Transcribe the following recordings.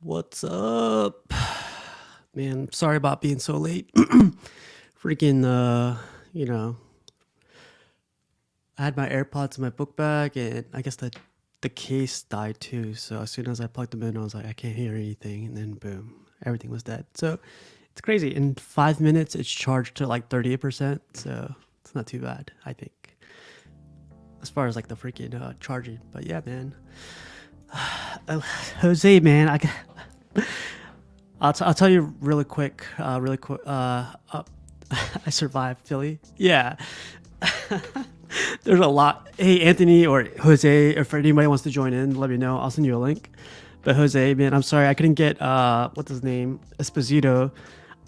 What's up? Man, sorry about being so late. Freaking, you know, I had my AirPods in my book bag and I guess the case died too. So as soon as I plugged them in, I was like, I can't hear anything. And then boom, everything was dead. So it's crazy. In 5 minutes, it's charged to like 38%. So it's not too bad, I think, as far as like the freaking charging. But yeah, man. Jose, man, I'll tell you really quick, I survived Philly. Yeah, there's a lot. Hey, Anthony or Jose, if anybody wants to join in, let me know. I'll send you a link. But Jose, man, I'm sorry I couldn't get what's his name, Esposito.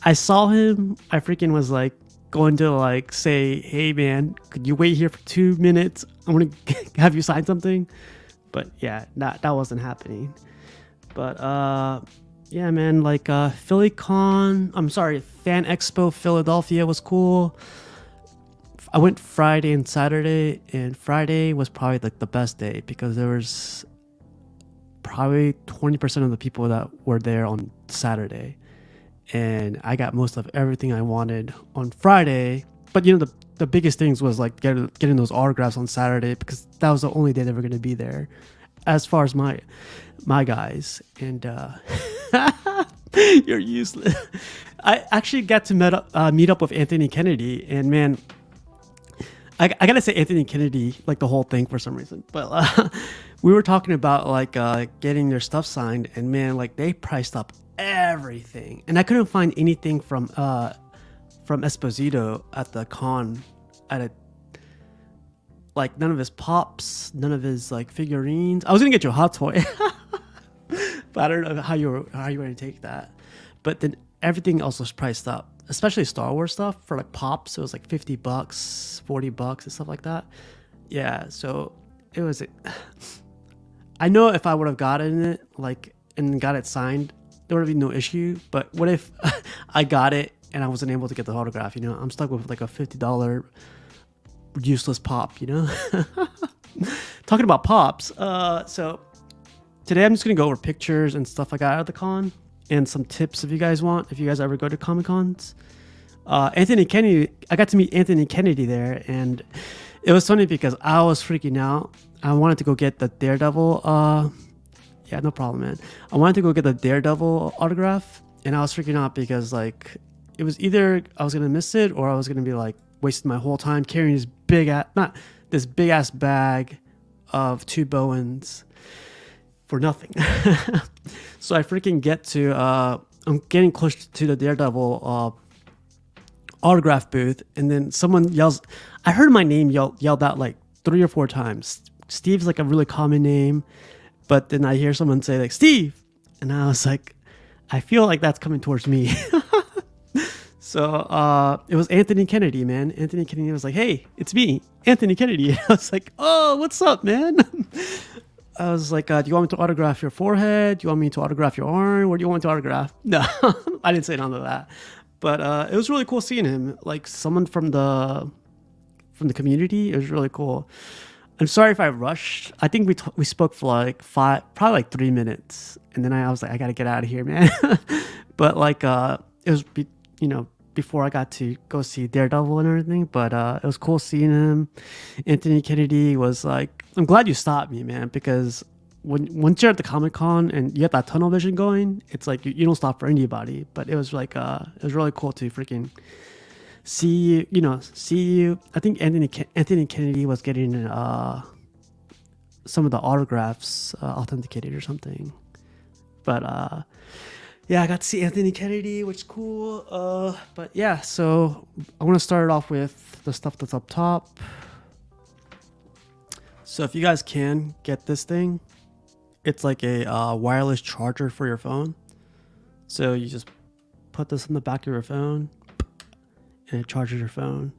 I saw him. I freaking was like going to like say, hey man, could you wait here for 2 minutes? I want to have you sign something. But yeah, that wasn't happening. But yeah, man, like FanExpo Philadelphia was cool. I went Friday and Saturday, and Friday was probably like the best day because there was probably 20% of the people that were there on Saturday, and I got most of everything I wanted on Friday. But the biggest things was like getting those autographs on Saturday because that was the only day they were going to be there, as far as my guys. And you're useless. I actually got to meet up with Anthony Kennedy, and man, I gotta say Anthony Kennedy, like the whole thing for some reason. But we were talking about like getting their stuff signed, and man, like they priced up everything, and I couldn't find anything from Esposito at the con, at a like none of his pops, none of his like figurines. I was gonna get you a hot toy, but I don't know how you were going to take that. But then everything else was priced up, especially Star Wars stuff for like pops. It was like $50, $40, and stuff like that. Yeah, so it was. I know if I would have gotten it like and got it signed, there would be no issue. But what if I got it and I wasn't able to get the autograph? I'm stuck with like a $50 useless pop. Talking about pops. So today I'm just gonna go over pictures and stuff I got at the con and some tips if you guys want. If you guys ever go to Comic Cons, Anthony Kennedy. I got to meet Anthony Kennedy there, and it was funny because I was freaking out. I wanted to go get the Daredevil. Yeah, no problem, man. I wanted to go get the Daredevil autograph, and I was freaking out because like it was either I was gonna miss it or I was gonna be like wasting my whole time carrying this big ass bag of 2 Bowens for nothing. So I freaking get to I'm getting close to the Daredevil autograph booth, and then someone yells. I heard my name yelled out like 3 or 4 times. Steve's like a really common name, but then I hear someone say like Steve, and I was like, I feel like that's coming towards me. So it was Anthony Kennedy, man. Anthony Kennedy was like, hey, it's me, Anthony Kennedy. I was like, oh, what's up, man? I was like, do you want me to autograph your forehead? Do you want me to autograph your arm? What do you want me to autograph? No, I didn't say none of that. But it was really cool seeing him, like someone from the community. It was really cool. I'm sorry if I rushed. I think we spoke for like probably like 3 minutes, and then I was like, I gotta get out of here, man. But like it was before I got to go see Daredevil and everything. But it was cool seeing him. Anthony Kennedy was like, I'm glad you stopped me, man, because once you're at the Comic Con and you have that tunnel vision going, it's like you don't stop for anybody. But it was like it was really cool to freaking see you. I think Anthony Kennedy was getting some of the autographs authenticated or something. But yeah, I got to see Anthony Kennedy, which is cool. But yeah, so I want to start it off with the stuff that's up top. So if you guys can get this thing, it's like a wireless charger for your phone. So you just put this on the back of your phone, and it charges your phone.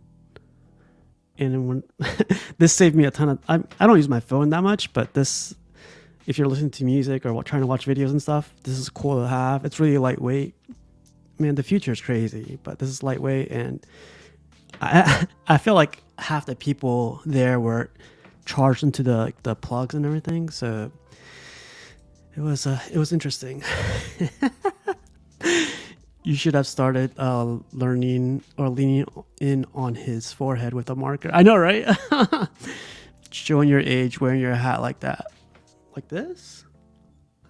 And then when this saved me a ton of. I don't use my phone that much, but this, if you're listening to music or trying to watch videos and stuff, this is cool to have. It's really lightweight. Man, the future is crazy, but this is lightweight, and I feel like half the people there were charged into the plugs and everything. So it was interesting. You should have started learning or leaning in on his forehead with a marker. I know, right? Showing your age, wearing your hat like that, like this.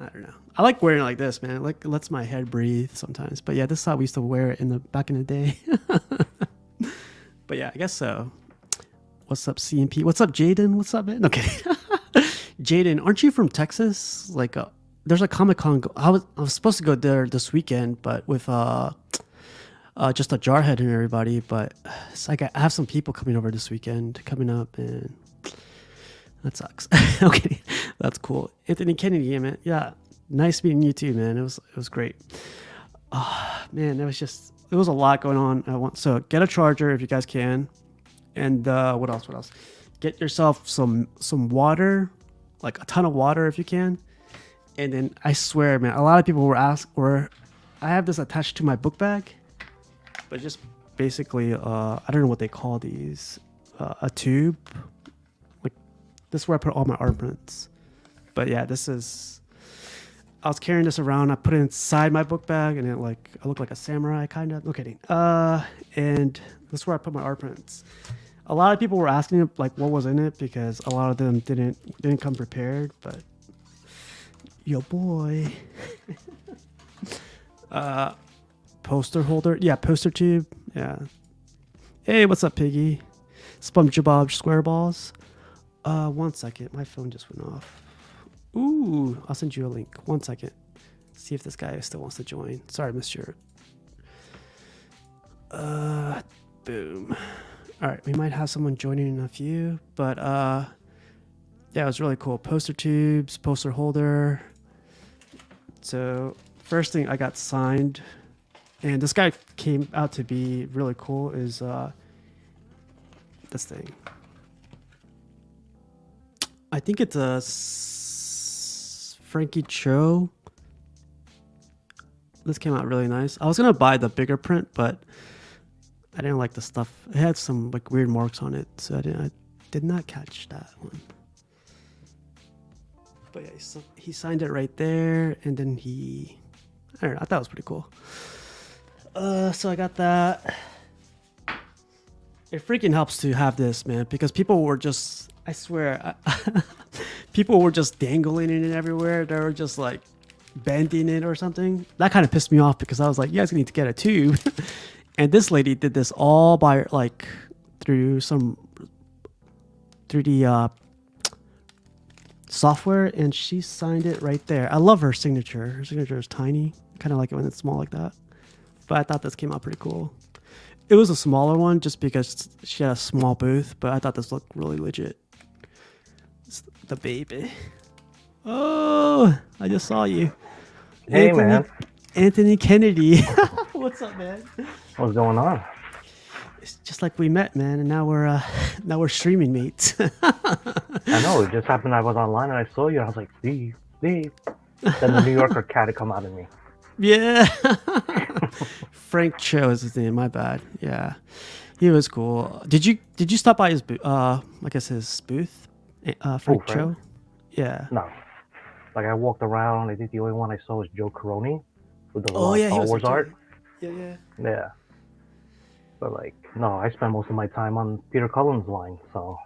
I don't know. I like wearing it like this, man. Like it lets my head breathe sometimes. But yeah, this is how we used to wear it in the back in the day. But yeah, I guess so. What's up, CNP? What's up, Jaden? What's up, man? Okay, Jaden, aren't you from Texas? Like, there's a Comic Con. I was supposed to go there this weekend, but with just a jarhead and everybody. But it's like I have some people coming over this weekend coming up, and that sucks. Okay, that's cool. Anthony Kennedy, yeah, man. Yeah, nice meeting you too, man. It was great. Man, it was a lot going on at once. So get a charger if you guys can, and what else? What else? Get yourself some water, like a ton of water if you can. And then I swear, man, a lot of people I have this attached to my book bag, but just basically, I don't know what they call these, a tube. Like this is where I put all my art prints. But yeah, I was carrying this around. I put it inside my book bag, and I look like a samurai, kind of. No kidding. And this is where I put my art prints. A lot of people were asking like what was in it because a lot of them didn't come prepared, but. Yo boy. Poster holder. Yeah, poster tube. Yeah. Hey, what's up, Piggy? SpongeBob SquareBalls. 1 second. My phone just went off. Ooh, I'll send you a link. 1 second. See if this guy still wants to join. Sorry, Mr. Boom. All right, we might have someone joining in a few, but yeah, it was really cool. Poster tubes, poster holder. So first thing I got signed, and this guy came out to be really cool, is this thing. I think it's a Frankie Cho. This came out really nice. I was gonna buy the bigger print, but I didn't like the stuff. It had some like weird marks on it, so I did not catch that one. But yeah, he signed it right there, and then I don't know, I thought it was pretty cool. So I got that. It freaking helps to have this, man, because people were just, I swear, people were just dangling it everywhere. They were just like bending it or something. That kind of pissed me off because I was like, you guys need to get a tube. And this lady did this all by like through some 3D software, and she signed it right there. I love her signature. Her signature is tiny. I kind of like it when it's small like that. But I thought this came out pretty cool. It was a smaller one just because she had a small booth, but I thought this looked really legit. It's the baby. Oh, I just saw you. Hey, man. Anthony Kennedy. What's up, man? What's going on? It's just like we met, man, and now we're streaming mates. I know, it just happened. I was online and I saw you. And I was like, Steve. Then the New Yorker cat had come out of me. Yeah. Frank Cho is his name. My bad. Yeah, he was cool. Did you stop by his I guess his booth? Frank Cho. Yeah. No. Like I walked around. I think the only one I saw was Joe Caroni with the Star Wars art. Yeah. Yeah. But like, no, I spend most of my time on Peter Cullen's line. So.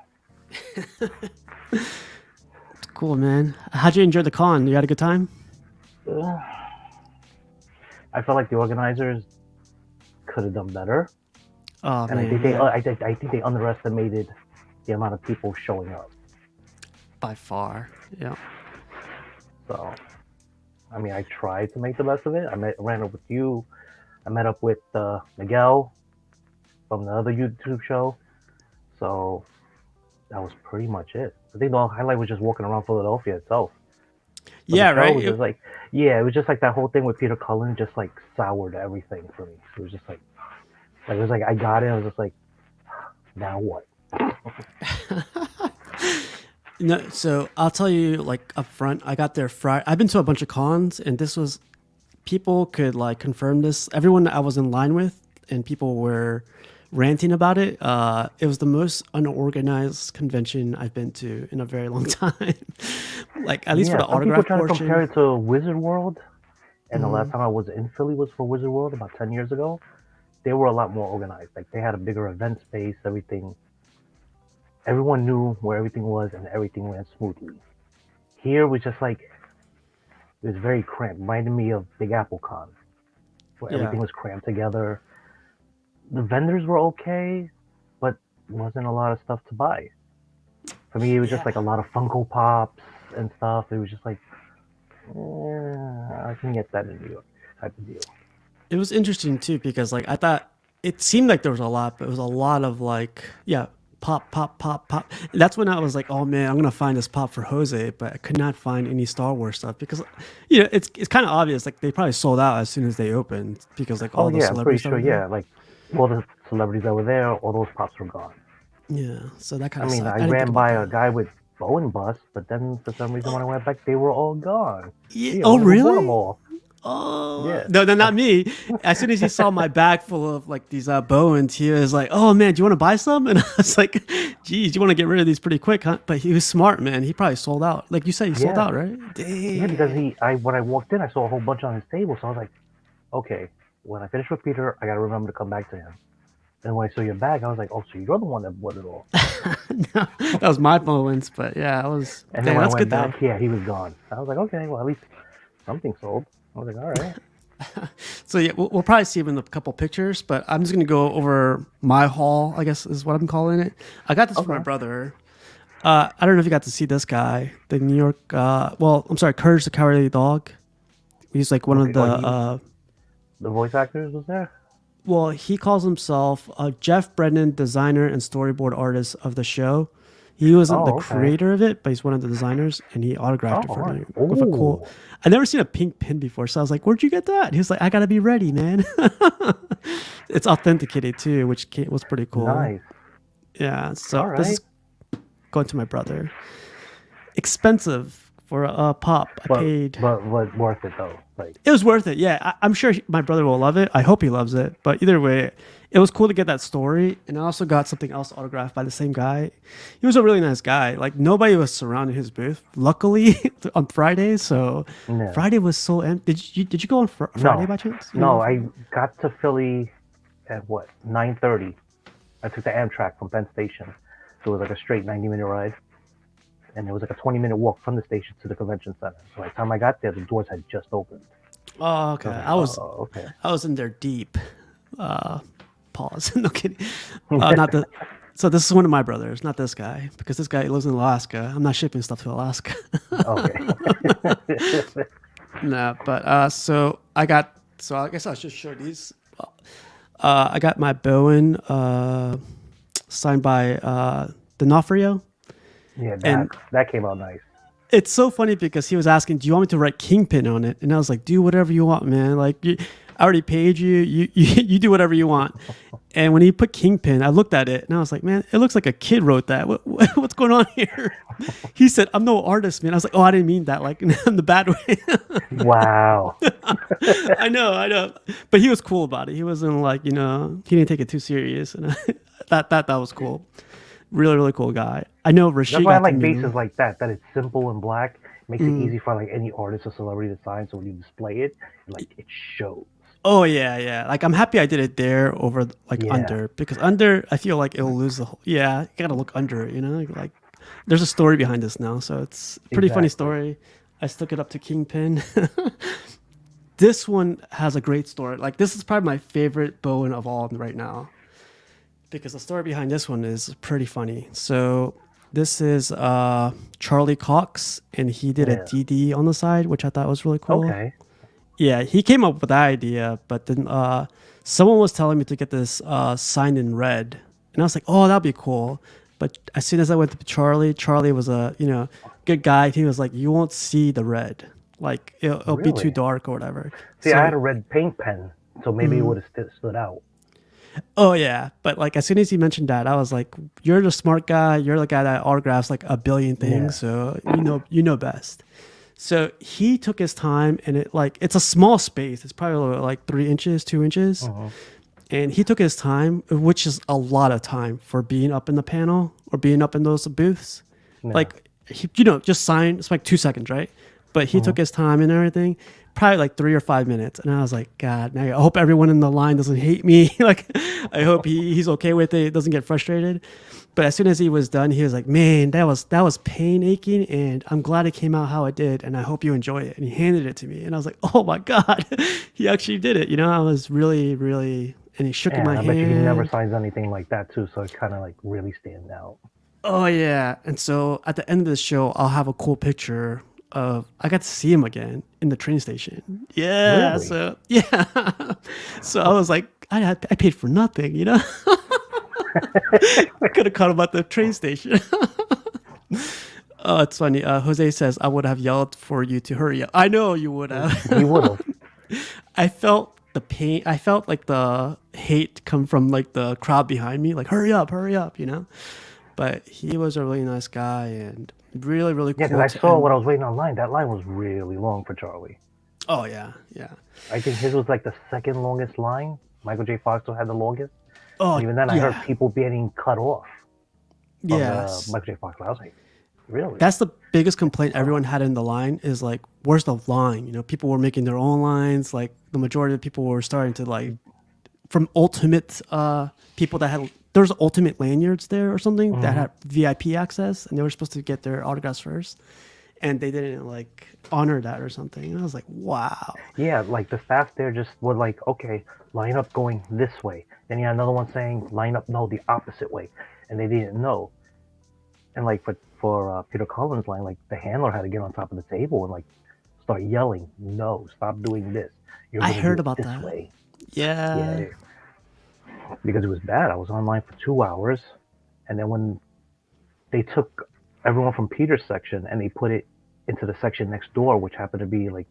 Cool, man. How'd you enjoy the con? You had a good time? I felt like the organizers could have done better. Oh, and man. I think they underestimated the amount of people showing up. By far, yeah. So, I mean, I tried to make the best of it. Ran up with you. I met up with Miguel from the other YouTube show. So, that was pretty much it. I think the highlight was just walking around Philadelphia itself. But yeah, right. It was just like that whole thing with Peter Cullen just like soured everything for me. It was just like it was like I got it. I was just like, now what? No, so I'll tell you like up front. I got there Friday. I've been to a bunch of cons, and this was people could like confirm this. Everyone that I was in line with, and people were ranting about it. It was the most unorganized convention I've been to in a very long time. Like at least for Yeah, the some people autograph try to compare portion. it to Wizard World, and the last Mhm. time I was in Philly was for Wizard World about 10 years ago. They were a lot more organized. Like they had a bigger event space, everything. Everyone knew where everything was, and everything ran smoothly. Here was just like it was very cramped. Reminded me of Big Apple Con, where Yeah. everything was crammed together. The vendors were okay, but wasn't a lot of stuff to buy. For me, it was just Yeah. like a lot of Funko Pops and stuff. It was just like, I can get that in New York type of deal. It was interesting too because like I thought it seemed like there was a lot, but it was a lot of like yeah, pop, pop, pop, pop. And that's when I was like, oh man, I'm gonna find this pop for Jose, but I could not find any Star Wars stuff because you know it's kind of obvious like they probably sold out as soon as they opened because like Oh all the yeah, I'm pretty celebrities that sure. were there. Yeah, like all the celebrities that were there, all those pops were gone. Yeah, so that kind I of mean, sucked. I I didn't think ran about by a that. guy with Boeing bus, but then for some reason when I went back, they were all gone. Yeah. He Oh only bought them really? all. Oh Yeah. no, no, not me. As soon as he saw my bag full of like these Bowens, he was like, "Oh man, do you want to buy some?" And I was like, "Geez, you want to get rid of these pretty quick, huh?" But he was smart, man. He probably sold out. Like you said, he sold Yeah. out, right? Yeah, because Dang. when I walked in, I saw a whole bunch on his table, so I was like, okay, when I finish with Peter, I gotta remember to come back to him. And when I saw your bag, I was like, oh, so you're the one that bought it all. No, that was my Bowens, but yeah, I was. And then Dang, when I that's went good though. back, yeah, he was gone. I was like, okay, well, at least something sold. I was like, all right. So yeah, we'll probably see him in a couple pictures, but I'm just gonna go over my haul. I guess is what I'm calling it. I got this for my Okay. brother. I don't know if you got to see this guy, the New York. Well, I'm sorry, Courage the Cowardly Dog. He's like one of Okay. the Oh, the voice actors was there? well, he calls himself Jeff Brennan, designer and storyboard artist of the show. He wasn't the Oh, okay. creator of it, but he's one of the designers, and he autographed Oh, it all for right. me with a cool. Oh, I never seen a pink pin before, so I was like, "Where'd you get that?" He was like, "I gotta be ready, man." It's authenticated too, which was pretty cool. nice. Yeah, All so this right. is going to my brother. Expensive for a pop. I But paid. but worth it though. Like, It was worth it. Yeah, I'm sure my brother will love it. I hope he loves it. But either way, it was cool to get that story. And I also got something else autographed by the same guy. He was a really nice guy. Like nobody was surrounding his booth. Luckily on Friday, so no, Friday was so empty. Did you go on Friday no, by chance? You didn't go no. on I Friday? got to Philly at what 9:30. I took the Amtrak from Penn Station, so it was like a straight 90-minute ride, and it was like a 20-minute walk from the station to the convention center. So by the time I got there, the doors had just opened. Oh, So okay. I was like, I oh, okay. was in there deep. Uh, pause. No kidding. Not the. So this is one of my brothers, not this guy, because this guy lives in Alaska. I'm not shipping stuff to Alaska. Okay. No, but so I got. So I guess I'll just show these. I got my Bowen signed by D'Onofrio, Yeah, and that came out nice. it's so funny because he was asking, "Do you want me to write Kingpin on it?" And I was like, "Do whatever you want, man. Like, I already paid you. You do whatever you want." And when he put Kingpin, I looked at it and I was like, "Man, it looks like a kid wrote that. What's going on here?" He said, "I'm no artist, man." I was like, "Oh, I didn't mean that, like in the bad way." Wow. I know, but he was cool about it. He wasn't like he didn't take it too serious, and that was cool. Really, really cool guy. I know That's Rashid why I got to like meet bases him. like that. That it's simple and black. Makes it Mm. easy for like any artist or celebrity to sign. So when you display it, like it shows. Oh yeah, yeah. Like I'm happy I did it there over like Yeah, under because under I feel like it'll lose the whole. Yeah, you gotta look under it. Like there's a story behind this now, so it's a pretty funny exactly. story. I stuck it up to Kingpin. This one has a great story. Like this is probably my favorite Bowen of all right now because the story behind this one is pretty funny. So this is Charlie Cox, and he did a Yeah. DD on the side, which I thought was really cool. Okay. Yeah, he came up with that idea, but then someone was telling me to get this signed in red, and I was like, "Oh, that'd be cool." But as soon as I went to Charlie, Charlie was a good guy. He was like, "You won't see the red, like it'll be too Really? dark or whatever." See, I So, had a red paint pen, so maybe it would have stood out. oh yeah, but like as soon as he mentioned that, I was like, "You're the smart guy. You're the guy that autographs like a billion things, Yeah. so you know best." So he took his time, and it's a small space. It's probably like 3 inches, 2 inches, Hmm. and he took his time, which is a lot of time for being up in the panel or being up in those booths. Yeah. Like he, just signed. It's like 2 seconds, right? But he Mhm. took his time and everything, probably like 3 or 5 minutes. And I was like, God, now I hope everyone in the line doesn't hate me. Like, I hope he's okay with it, doesn't get frustrated. But as soon as he was done, he was like, man, that was pain aching, and I'm glad it came out how it did, and I hope you enjoy it. And he handed it to me, and I was like, oh my God, he actually did it. I was really, really, and he shook in my And I bet you he never hand. signs anything like that too, so it kind of like really stands out. Oh yeah. And so at the end of the show, I'll have a cool picture of I got to see him again in the train station. Yeah. Really? So yeah. So I was like, I paid for nothing, Could have caught him at the train station. Oh, it's funny. Jose says I would have yelled for you to hurry up. I know you would He have. would have. I felt the pain. I felt like the hate come from like the crowd behind me, like hurry up. But he was a really nice guy and really, really Yeah, because cool I to saw end. when I was waiting online, that line was really long for Charlie. Oh yeah, yeah. I think his was like the second longest line. Michael J. Fox still had the longest. Oh And even then, I heard yeah, people getting cut off from the yes. Michael J. Fox. I was like, really? That's the biggest complaint Oh. everyone had in the line is like, where's the line? People were making their own lines. Like the majority of people were starting to like from ultimate people that had there's ultimate lanyards there or something that Hmm. had VIP access, and they were supposed to get their autographs first, and they didn't like honor that or something. And I was like, wow. Yeah, like the staff there just were like, okay, line up going this way. Then you had another one saying, line up, no, the opposite way. And they didn't know. And like for Peter Cullen's line, like the handler had to get on top of the table and like start yelling, no, stop doing this. You're I going to do heard it about this that. way. Yeah. Yeah, because it was bad. I was online for 2 hours. And then when they took everyone from Peter's section and they put it into the section next door, which happened to be like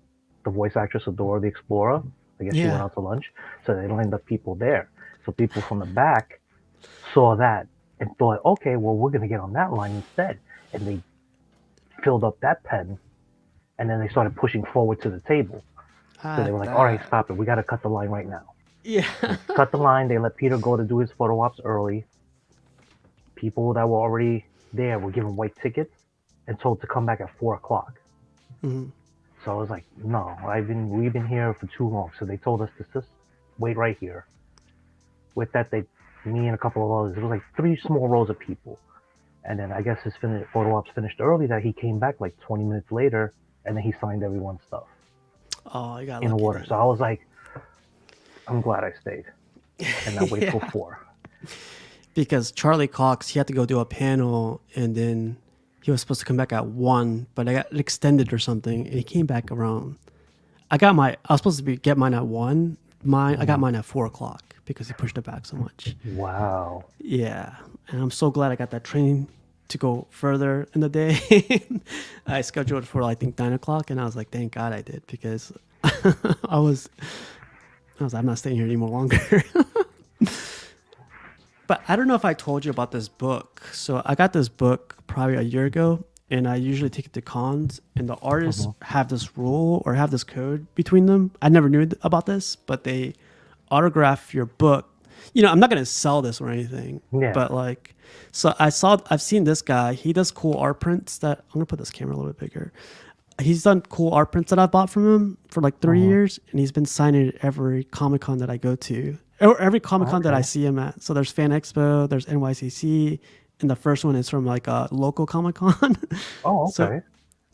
the voice actress of Dora the Explorer. I guess she went Yeah. out to lunch, so they lined up people there. So people from the back saw that and thought, okay, well, we're going to get on that line instead. And they filled up that pen, and then they started pushing forward to the table. So they were like, all right, That. stop it. We got to cut the line right now. Yeah. They cut the line. They let Peter go to do his photo ops early. People that were already there were given white tickets and told to come back at 4 o'clock. Mhm. So I was like, no, we've been here for too long. So they told us to just wait right here. With that, me and a couple of others, it was like 3 small rows of people. And then I guess his photo ops finished early. That he came back like 20 minutes later, and then he signed everyone's stuff Oh, I got in lucky order. then. So I was like, I'm glad I stayed and not wait till Yeah. 4. Because Charlie Cox, he had to go do a panel, and then he was supposed to come back at 1, but I got extended or something, and he came back around. I was supposed to get mine at 1. I got mine at 4 o'clock because he pushed it back so much. Wow. Yeah. And I'm so glad I got that train to go further in the day. I scheduled for I think 9 o'clock, and I was like, thank God I did, because I was I'm not staying here anymore longer. But I don't know if I told you about this book. So I got this book probably a year ago, and I usually take it to cons, and the artists Hmm. have this rule or have this code between them. I never knew about this, but they autograph your book. I'm not gonna sell this or anything, Yeah. but like, so I've seen this guy. He does cool art prints that I'm gonna put this camera a little bit bigger. He's done cool art prints that I've bought from him for like 3 years, and he's been signing at every Comic Con that I go to, or every Comic Con that I Okay. see him at. So there's FanExpo, there's NYCC, and the first one is from like a local Comic Con. Oh, so okay.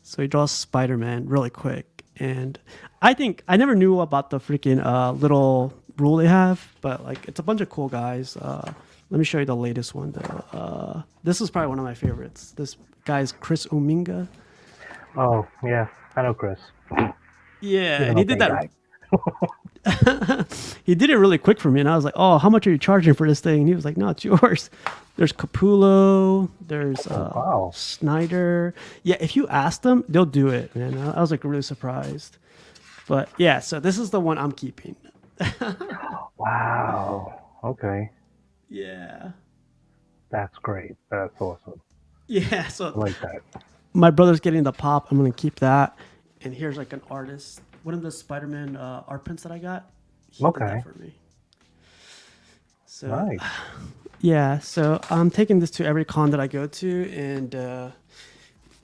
so he draws Spider-Man really quick, and I think I never knew about the freaking little rule they have, but like it's a bunch of cool guys. Let me show you the latest one though. This is probably one of my favorites. This guy's Chris Uminga. Oh, yeah. I know Chris. Yeah, He's an and he did okay that. guy. He did it really quick for me, and I was like, "Oh, how much are you charging for this thing?" And he was like, "No, it's yours." There's Capullo. There's Oh, wow. Snyder. Yeah, if you ask them, they'll do it, man. I was like really surprised. But yeah, so this is the one I'm keeping. Wow. Okay. Yeah. That's great. That's awesome. Yeah. I So like that. my brother's getting the pop. I'm gonna keep that. And here's like an artist. One of the Spider-Man art prints that I got. He did that Okay. for me. So Nice. yeah, so I'm taking this to every con that I go to, and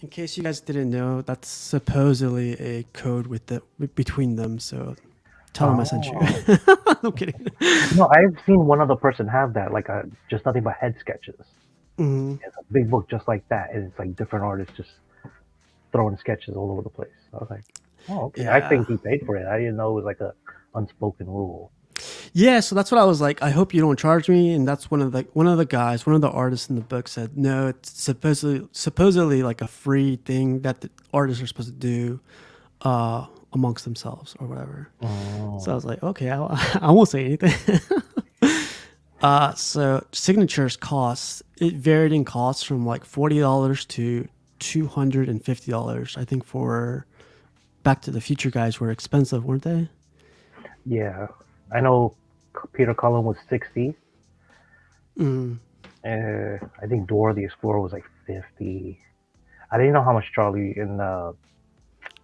In case you guys didn't know, that's supposedly a code between them. So tell them I sent you. Oh. No kidding. No, I've seen one other person have that, like just nothing but head sketches. Hmm. It's a big book just like that, and it's like different artists just throwing sketches all over the place. I was like, oh, okay. I Yeah. think he paid for it. I didn't know it was like a unspoken rule. Yeah, so that's what I was like. I hope you don't charge me. And that's one of the guys, one of the artists in the book said, no, it's supposedly like a free thing that the artists are supposed to do amongst themselves or whatever. So I Oh, was like, okay, I won't say anything. So signatures costs it varied in costs from like $40 to $250. I think for Back to the Future guys were expensive, weren't they? yeah. I know Peter Cullen was 60. Mm. I think Dora the Explorer was like 50. I didn't know how much Charlie and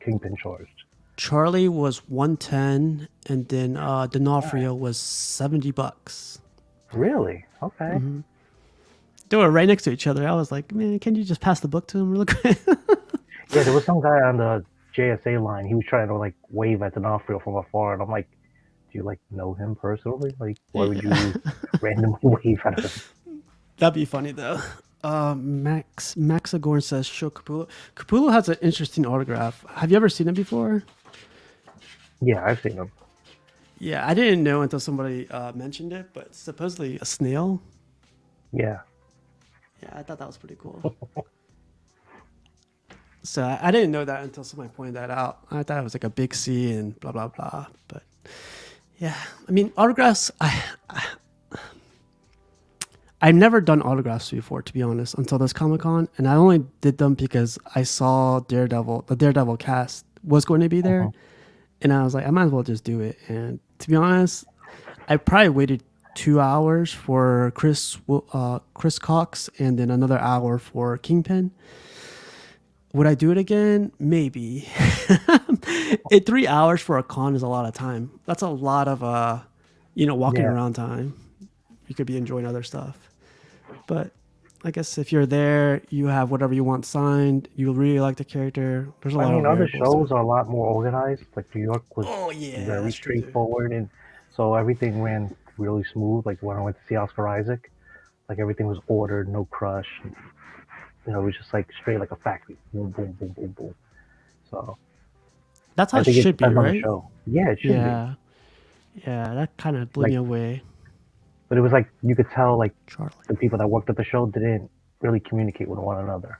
Kingpin charged. Charlie was 110, and then All right. D'Onofrio was $70. Really? Okay. They were right next to each other. I was like, man, can you just pass the book to him real quick? Yeah, there was some guy on the JSA line. He was trying to like wave at D'Onofrio from afar, and I'm like, do you like know him personally? Like, why would you randomly wave at him? That'd be funny though. Max Agorn says, show Capullo. Capullo has an interesting autograph. Have you ever seen it before? Yeah, I've seen him. Yeah, I didn't know until somebody mentioned it, but supposedly a snail. Yeah. Yeah, I thought that was pretty cool. So I didn't know that until somebody pointed that out. I thought it was like a big C and blah blah blah. But yeah, I mean autographs. I've never done autographs before, to be honest, until this Comic Con, and I only did them because I saw Daredevil. The Daredevil cast was going to be there, Mhm. and I was like, I might as well just do it. And to be honest, I probably waited 2 hours for Chris Cox, and then another hour for Kingpin. Would I do it again? Maybe. 3 hours for a con is a lot of time. That's a lot of walking Yeah. around time. You could be enjoying other stuff. But I guess if you're there, you have whatever you want signed. You really like the character. There's a I lot of mean, other variables to shows it. are a lot more organized. Like New York was Oh yeah, very that's true too. straightforward, and so everything ran really smooth. Like when I went to see Oscar Isaac, like everything was ordered, no crush. It was just like straight like a factory. Boom, boom, boom, boom, boom. So That's how I it think it should be, depends on the right? show. Yeah, it should be. Yeah, yeah. That kind of blew me Like, away, but it was like you could tell like Charlie. the people that worked at the show didn't really communicate with one another.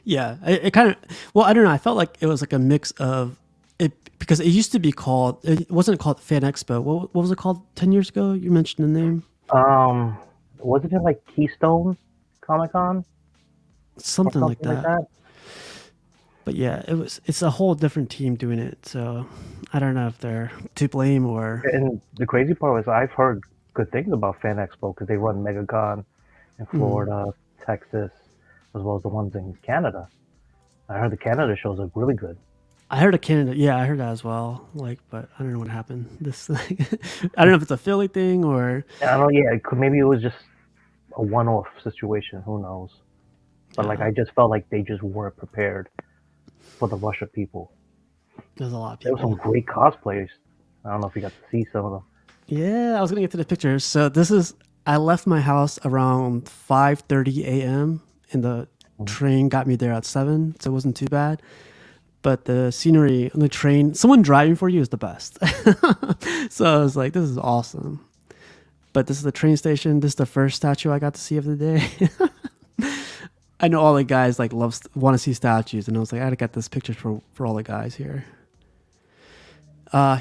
Yeah, it kind of. Well, I don't know. I felt like it was like a mix of it because it used to be called. It wasn't called Fan Expo. What was it called 10 years ago? You mentioned the name. Um, wasn't it like Keystone Comic Con or Something like something like that. that? But yeah, it's a whole different team doing it. So I don't know if they're to blame or. And the crazy part was I've heard good things about Fan Expo because they run MegaCon in Mm. Florida, Texas, as well as the ones in Canada. I heard the Canada shows are really good. I heard a Canada. Yeah, I heard that as well. Like, but I don't know what happened. This, I don't know if it's a Philly thing or. And I don't know, yeah, maybe it was just a one-off situation. Who knows? But like, Yeah, I just felt like they just weren't prepared for the rush of people. there's a lot of There were some people. great cosplayers. I don't know if you got to see some of them. Yeah, I was gonna get to the pictures. So this is. I left my house around 5:30 a.m. and the Mhm. train got me there at 7, so it wasn't too bad. But the scenery on the train, someone driving for you is the best. So I was like, this is awesome. But this is the train station. This is the first statue I got to see of the day. I know all the guys like want to see statues, and I was like, I gotta get this picture for all the guys here.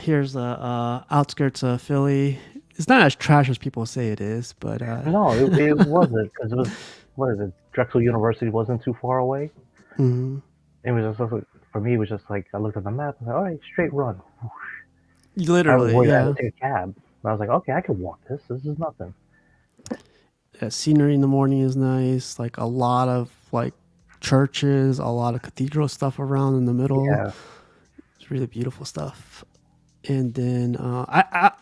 Here's the outskirts of Philly. It's not as trash as people say it is, but No, it wasn't because it was what is it? Drexel University wasn't too far away. mhm. It was just for me. It was just like I looked at the map. I was like, all right, straight run. I was Literally, worried I had yeah. to take a cab. But I was like, okay, I can walk this. This is nothing. Yeah, scenery in the morning is nice. Like a lot of like churches, a lot of cathedral stuff around in the middle. Yeah, It's really beautiful stuff. And then I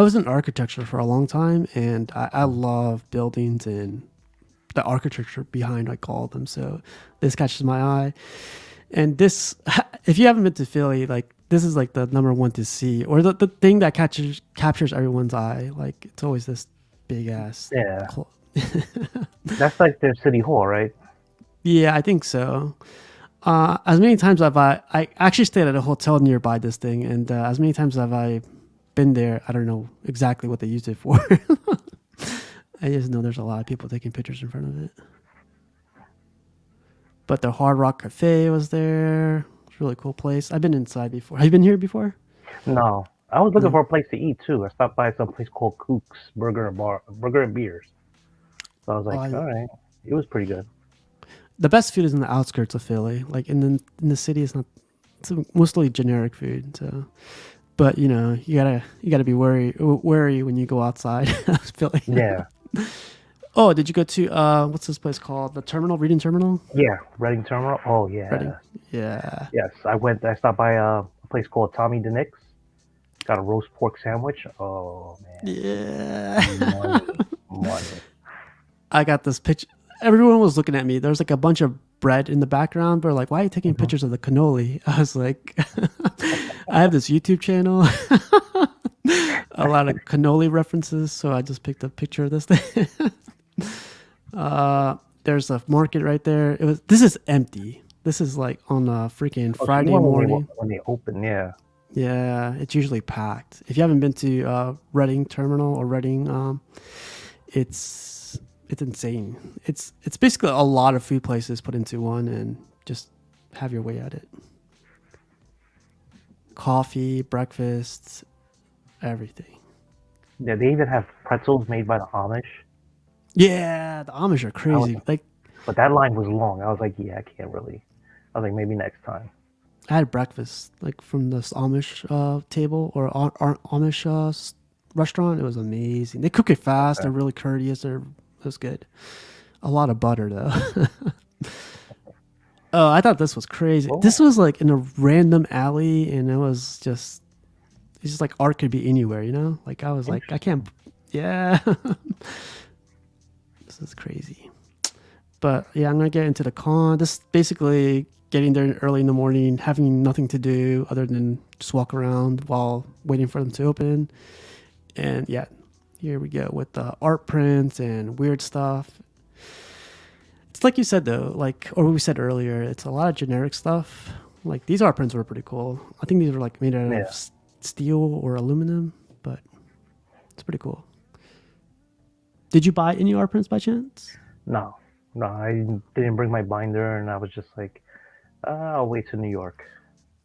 was in architecture for a long time, and I love buildings and the architecture behind like all of them. So this catches my eye. And this, if you haven't been to Philly, like this is like the number one to see, or the thing that captures everyone's eye. Like it's always this big ass. Yeah, that's like their city hall, right? Yeah, I think so. As many times I actually stayed at a hotel nearby this thing, and as many times have I been there, I don't know exactly what they used it for. I just know there's a lot of people taking pictures in front of it. But the Hard Rock Cafe was there. It's a really cool place. I've been inside before. Have you been here before? No, I was looking No. for a place to eat too. I stopped by some place called Cook's Burger and Beers. So I was like, Oh, all right, it was pretty good. the best food is in the outskirts of Philly. Like in the city, it's not. It's mostly generic food. So, but you gotta be wary when you go outside of Philly. Yeah, Oh, did you go to what's this place called? The Terminal, Reading Terminal? yeah, Reading Terminal. Oh Reading. yeah, Yeah. yes. I stopped by a place called Tommy DeNick's. Got a roast pork sandwich. Oh man, Yeah. money, money. I got this picture. Everyone was looking at me. There was like a bunch of bread in the background. But like, why are you taking Hmm. pictures of the cannoli? I was like, I have this YouTube channel, a lot of cannoli references. So I just picked a picture of this thing. There's a market right there. This is empty. This is like on a freaking Oh, so you Friday went morning. when they open, yeah. Yeah, it's usually packed. If you haven't been to Reading Terminal or Reading, it's insane. It's basically a lot of food places put into one, and just have your way at it. Coffee, breakfast, everything. Yeah, they even have pretzels made by the Amish. Yeah, the Amish are I was, crazy. Like but that line was long. I was like, yeah, I can't really. I was like, maybe next time. I had breakfast like from this Amish table or Amish restaurant. It was amazing. They cook it fast. Okay. They're really courteous. It was good. A lot of butter though. Oh, I thought this was crazy. This Oh, was like in a random alley, and it's just like art could be anywhere, you know? Like I was like, I interesting. can't. Yeah, this is crazy. But yeah, I'm gonna get into the con. This is basically getting there early in the morning, having nothing to do other than just walk around while waiting for them to open. And yeah, here we go with the art prints and weird stuff. It's like you said though, like or we said earlier, it's a lot of generic stuff. Like these art prints were pretty cool. I think these were like made out of Yeah. steel or aluminum, but it's pretty cool. Did you buy any art prints by chance? No, no, I didn't bring my binder, and I was just like, I'll wait to New York.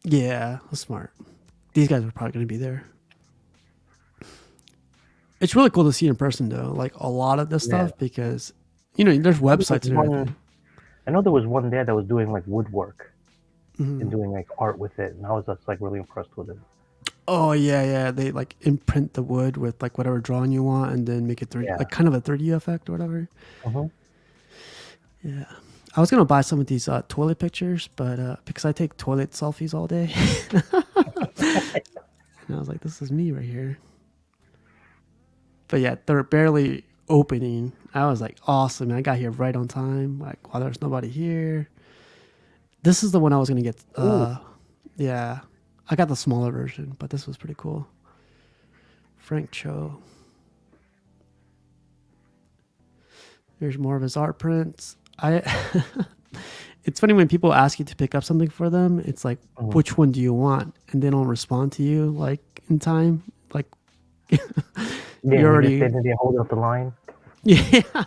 Yeah, that's smart. These guys were probably going to be there. It's really cool to see in person though, like a lot of this Yeah. stuff because there's I know there was websites and everything. one. I know there was one there that was doing like woodwork and Hmm. doing like art with it, and I was just like really impressed with it. Oh yeah, yeah. They like imprint the wood with like whatever drawing you want, and then make it 3D, Yeah. like kind of a 3D effect or whatever. Hmm. Yeah. I was gonna buy some of these toilet pictures, but because I take toilet selfies all day, and I was like, this is me right here. But yeah, they're barely opening. I was like, awesome. I got here right on time. Like, while there's nobody here. This is the one I was gonna get. Ooh. Yeah, I got the smaller version, but this was pretty cool. Frank Cho. Here's more of his art prints. It's funny when people ask you to pick up something for them. It's like, Mhm. which one do you want? And they don't respond to you like in time. Like Yeah, you're and you're just already, standing there holding up the line. yeah. I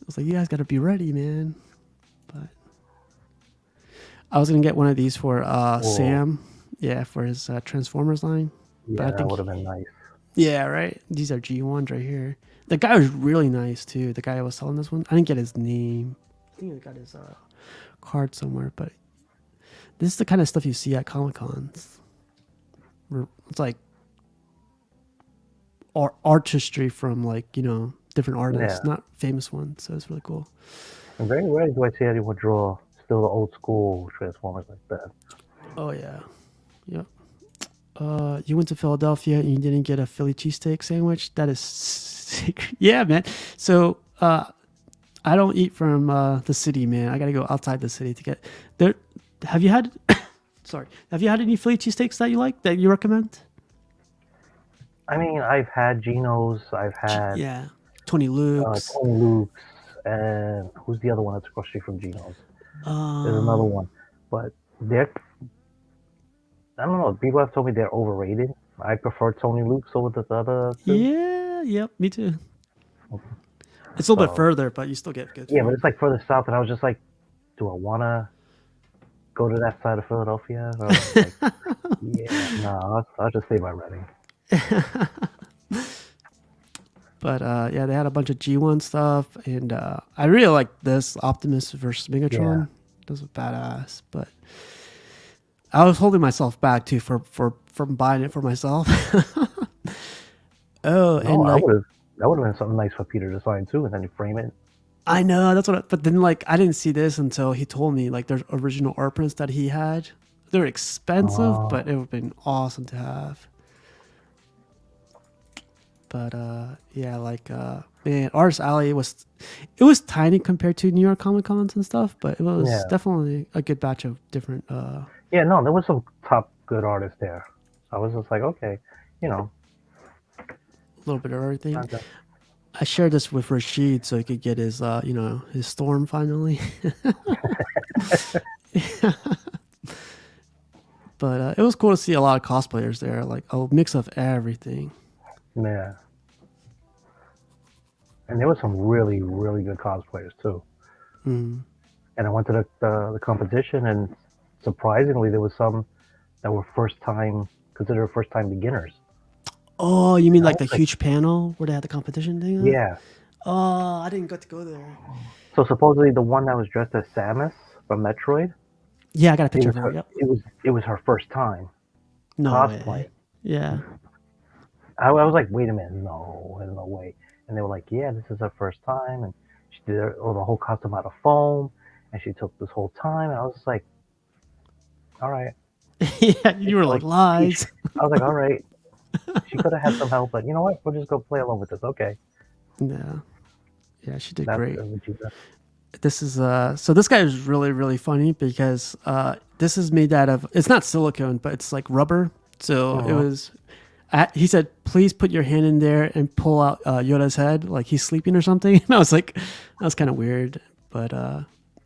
was like, you guys got to be ready, man. But I was gonna get one of these for Whoa. Sam. Yeah, for his Transformers line. But Yeah, I that think, would have been nice. yeah, right. These are G1s right here. The guy was really nice too. The guy I was selling this one. I didn't get his name. I think I got his card somewhere. But this is the kind of stuff you see at Comic Cons. It's like artistry from like different artists, Yeah. not famous ones. So it's really cool. And very rarely do I see anyone draw still the old school Transformers like that. Oh yeah, yeah. You went to Philadelphia and you didn't get a Philly cheesesteak sacre. That is sick. Yeah, man. So I don't eat from the city, man. I gotta go outside the city to get there. Have you had? Sorry, have you had any Philly cheesesteaks that you like that you recommend? I mean, I've had Geno's, I've had Yeah, Tony Luke's. Tony Luke's, and who's the other one that's across the street from Geno's? There's another Um, one, but they're I don't know. People have told me they're overrated. I prefer Tony Luke's over the other two. yeah, yep, me too. It's a little bit So further, but you still get good yeah, but food. it's like further south, and I was just like, do I wanna go to that side of Philadelphia? And I was just like, yeah, no, I'll just stay by Reading. But yeah, they had a bunch of G1 stuff, and I really like this Optimus versus Yeah, Megatron. Those were badass. But I was holding myself back too from buying it for myself. Oh, no, and like that would have been something nice for Peter to sign too, and then you frame it. I know that's what. But then like I didn't see this until he told me like there's original art prints that he had. They're expensive, Oh, but it would have been awesome to have. But yeah, like man, Artist Alley was it was tiny compared to New York Comic Cons and stuff, but it was yeah, definitely a good batch of different yeah. No, there was some top good artists there. I was just like, okay, you know, a little bit of everything. not that, I shared this with Rashid so he could get his his storm finally. But it was cool to see a lot of cosplayers there, like a mix of everything. yeah. And there was some really, really good cosplayers too. Mm. And I went to the competition, and surprisingly, there was some that were first time considered first time beginners. Oh, you mean And I like was the like, huge panel where they had the competition thing? yeah. Oh, I didn't get to go there. So supposedly the one that was dressed as Samus from Metroid, Yeah, I got a picture of her. Yep. it was her first time No way. cosplaying. Yeah. I was like, wait a minute, no, there's no way. And they were like, yeah, this is her first time, and she did the whole costume out of foam, and she took this whole time. And I was just like, all right, Yeah, you were like like lies. I was like, all right, she could have had some help, but you know what? We'll just go play along with this. Okay, Yeah. Yeah, she did that's great. what you got. This is so this guy is really really funny because this is made out of it's not silicone but it's like rubber. So it Uh-huh. was he said please put your hand in there and pull out Yoda's head like he's sleeping or something. And I was like that was kind of weird, but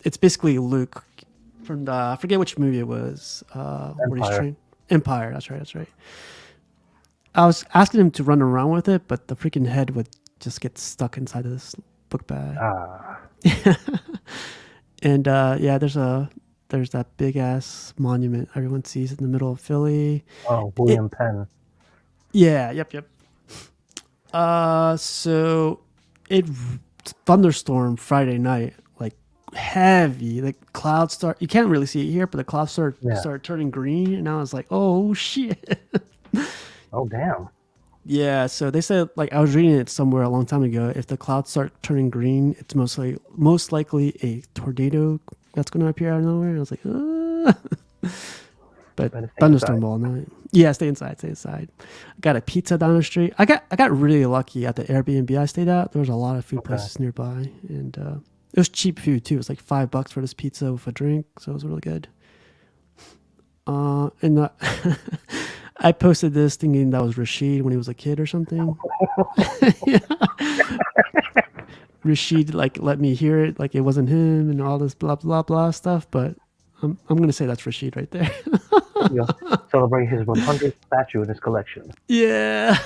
it's basically Luke from the I forget which movie it was where he's Empire. trained Empire. That's right, that's right. I was asking him to run around with it, but the freaking head would just get stuck inside of this book bag. Ah, And yeah, there's that big ass monument everyone sees in the middle of Philly. oh, It William Penn. yeah, yep. So it thunderstorm Friday night, like heavy. The clouds start. You can't really see it here, but the clouds Yeah. start turning green, and I was like, oh shit. Oh, damn. Yeah, so they said like I was reading it somewhere a long time ago. If the clouds start turning green, it's most likely a tornado that's going to appear out of nowhere. And I was like, but Better stay inside. thunderstorm all night. Yeah, stay inside, stay inside. I got a pizza down the street. I got really lucky at the Airbnb I stayed at. There was a lot of food Okay. places nearby, and it was cheap food too. It was like $5 for this pizza with a drink, so it was really good. And I posted this thinking that was Rashid when he was a kid or something. Yeah. Rashid like let me hear it like it wasn't him and all this blah blah blah stuff, but I'm gonna say that's Rashid right there. You know, celebrate his 100th statue in his collection. Yeah.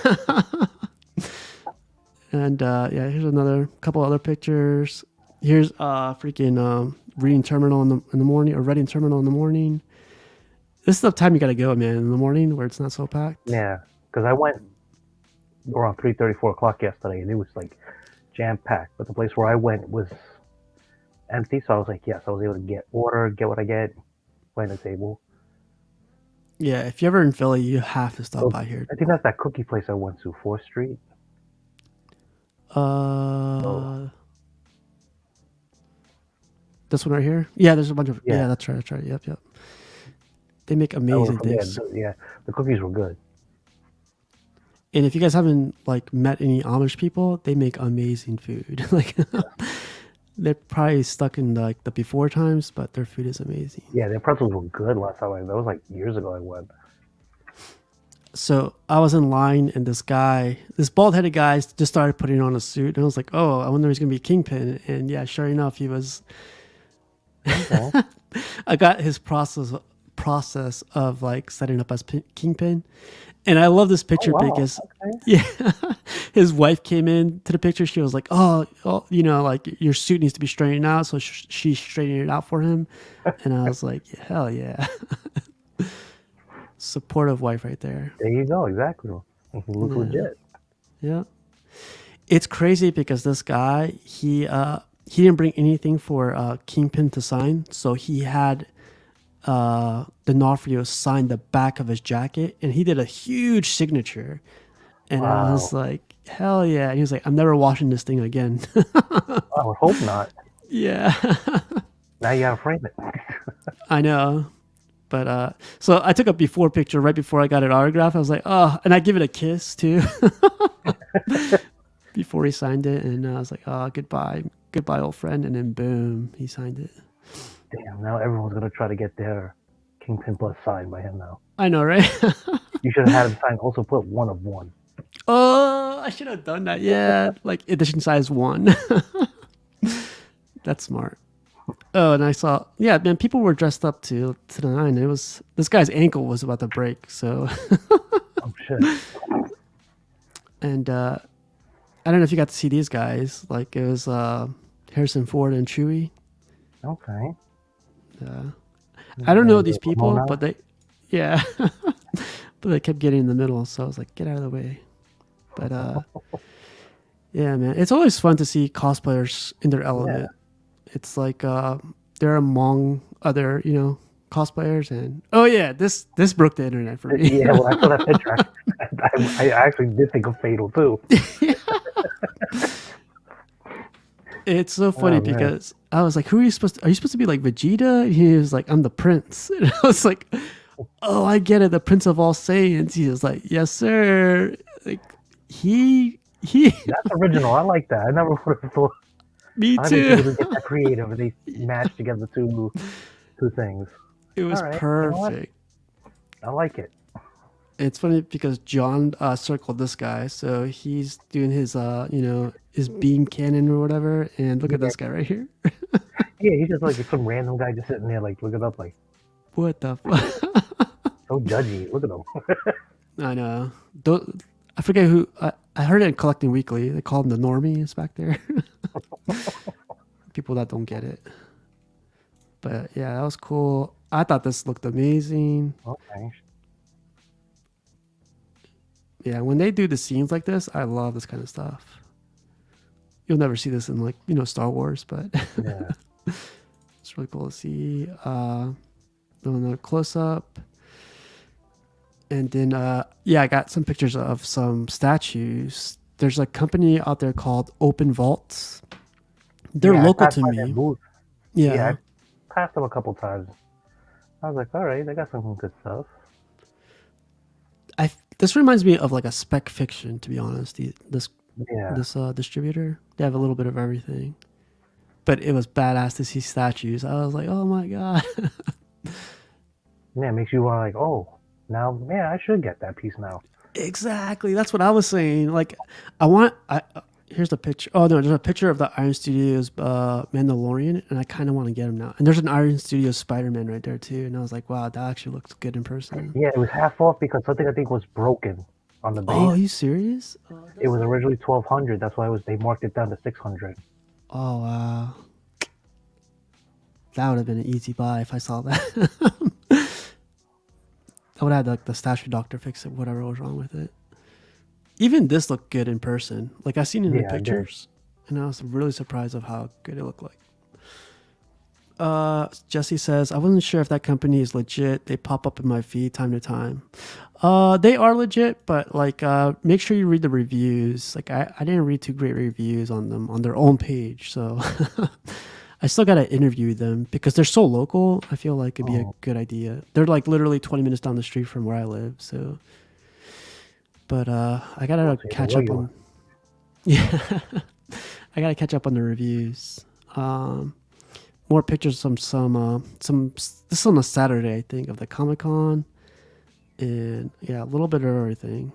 And yeah, here's another couple other pictures. Here's freaking reading terminal in the morning or reading terminal in the morning. This is the time you gotta go, man, in the morning where it's not so packed. Yeah, because I went around 3:30, 4 o'clock yesterday, and it was like jam packed. But the place where I went was empty, so I was like, yes, I was able to get what I get, play the table. Yeah, if you're ever in Philly, you have to stop So by here. I think that's that cookie place I went to, 4th Street. Oh, Uh, this one right here. Yeah, there's a bunch of. yeah, Yeah, that's right. That's right. Yep. They make I ordered amazing from there. things. Yeah, the cookies were good. And if you guys haven't like met any Amish people, they make amazing food. Like They're probably stuck in like the before times, but their food is amazing. Yeah, their pretzels were good last time. That was like years ago I went. So I was in line, and this bald-headed guy, just started putting on a suit, and I was like, "Oh, I wonder if he's gonna be Kingpin." And yeah, sure enough, he was. Okay. I got his process of like setting up as Kingpin, and I love this Oh picture wow. because, Okay. yeah, his wife came in to the picture. She was like, "Oh, like your suit needs to be straightened out," so she's straightening it out for him, and I was like, "Hell yeah." Supportive wife right there. There you go. Exactly. He looks Yeah. legit. Yeah. It's crazy because this guy, he didn't bring anything for Kingpin to sign, so he had D'Onofrio sign the back of his jacket, and he did a huge signature. And I was Wow. like, hell yeah. And he was like, I'm never washing this thing again. I would hope not. Yeah. Now you gotta frame it. I know. But so I took a before picture right before I got an autograph. I was like, oh, and I give it a kiss too before he signed it. And I was like, oh, goodbye, old friend. And then boom, he signed it. Damn. Now everyone's gonna try to get their Kingpin Plus signed by him now. I know, right? You should have had him sign. Also put one of one. Oh, I should have done that. Yeah, like edition size one. That's smart. Oh, and I saw, yeah, man, people were dressed up to the nine. It was this guy's ankle was about to break. So, Oh shit. and I don't know if you got to see these guys. Like it was Harrison Ford and Chewie. Okay. I don't know And these people, Ramona. but yeah, but they kept getting in the middle. So I was like, get out of the way. But yeah, man, it's always fun to see cosplayers in their Yeah. element. It's like they're among other, cosplayers, and oh yeah, this broke the internet for me. Yeah. When I saw that picture, I actually did think of Fatal too. It's so funny Oh man. because I was like, "Who are you supposed to? Are you supposed to be like Vegeta?" And he was like, "I'm the prince." And I was like, "Oh, I get it, the prince of all Saiyans." He was like, "Yes, sir." Like he, That's original. I like that. I never would have thought. me I didn't think too. people would get that creative. And they match together two things. It was All right. You know what? perfect. I like it. It's funny because John circled this guy, so he's doing his beam cannon or whatever. And look at Yeah. this guy right here. Yeah. He's just like some random guy just sitting there, like looking up, like What the fuck? so judgy. Look at him. I know. I forget who. I heard it in Collecting Weekly. They call him the normies back there. People that don't get it. But yeah, that was cool. I thought this looked amazing. Okay. Yeah, when they do the scenes like this, I love this kind of stuff. You'll never see this in like, Star Wars, but Yeah. it's really cool to see. Another close up. And then, yeah, I got some pictures of some statues. There's a company out there called Open Vaults. They're Yeah. I local passed to by that me. booth. Yeah. Yeah. I passed them a couple times. I was like, all right, they got some good stuff. This reminds me of like a spec fiction, to be honest. This Yeah. this distributor, they have a little bit of everything, but it was badass to see statues. I was like, oh my god. Yeah. It makes you want like, oh, now, yeah, I should get that piece now. Exactly, that's what I was saying. Like, here's the picture. Oh no, there's a picture of the Iron Studios Mandalorian, and I kind of want to get him now. And there's an Iron Studios Spider-Man right there too, and I was like, wow, that actually looks good in person. Yeah, it was half off because something I think was broken on the Oh, base. are you serious? It was originally 1,200. That's why they marked it down to 600. Oh wow, that would have been an easy buy if I saw that. I would have had like the statue doctor fix it, whatever was wrong with it. Even this looked good in person. Like I seen it in the Yeah, I did. pictures, and I was really surprised of how good it looked like. Jesse says, I wasn't sure if that company is legit. They pop up in my feed time to time. They are legit, but like make sure you read the reviews. Like I didn't read too great reviews on them on their own page, so I still gotta interview them because they're so local. I feel like it'd be a Oh, good idea. They're like literally 20 minutes down the street from where I live, so but I gotta so catch where up you on yeah. I gotta catch up on the reviews. More pictures from some. This is on a Saturday, I think, of the Comic Con, and yeah, a little bit of everything: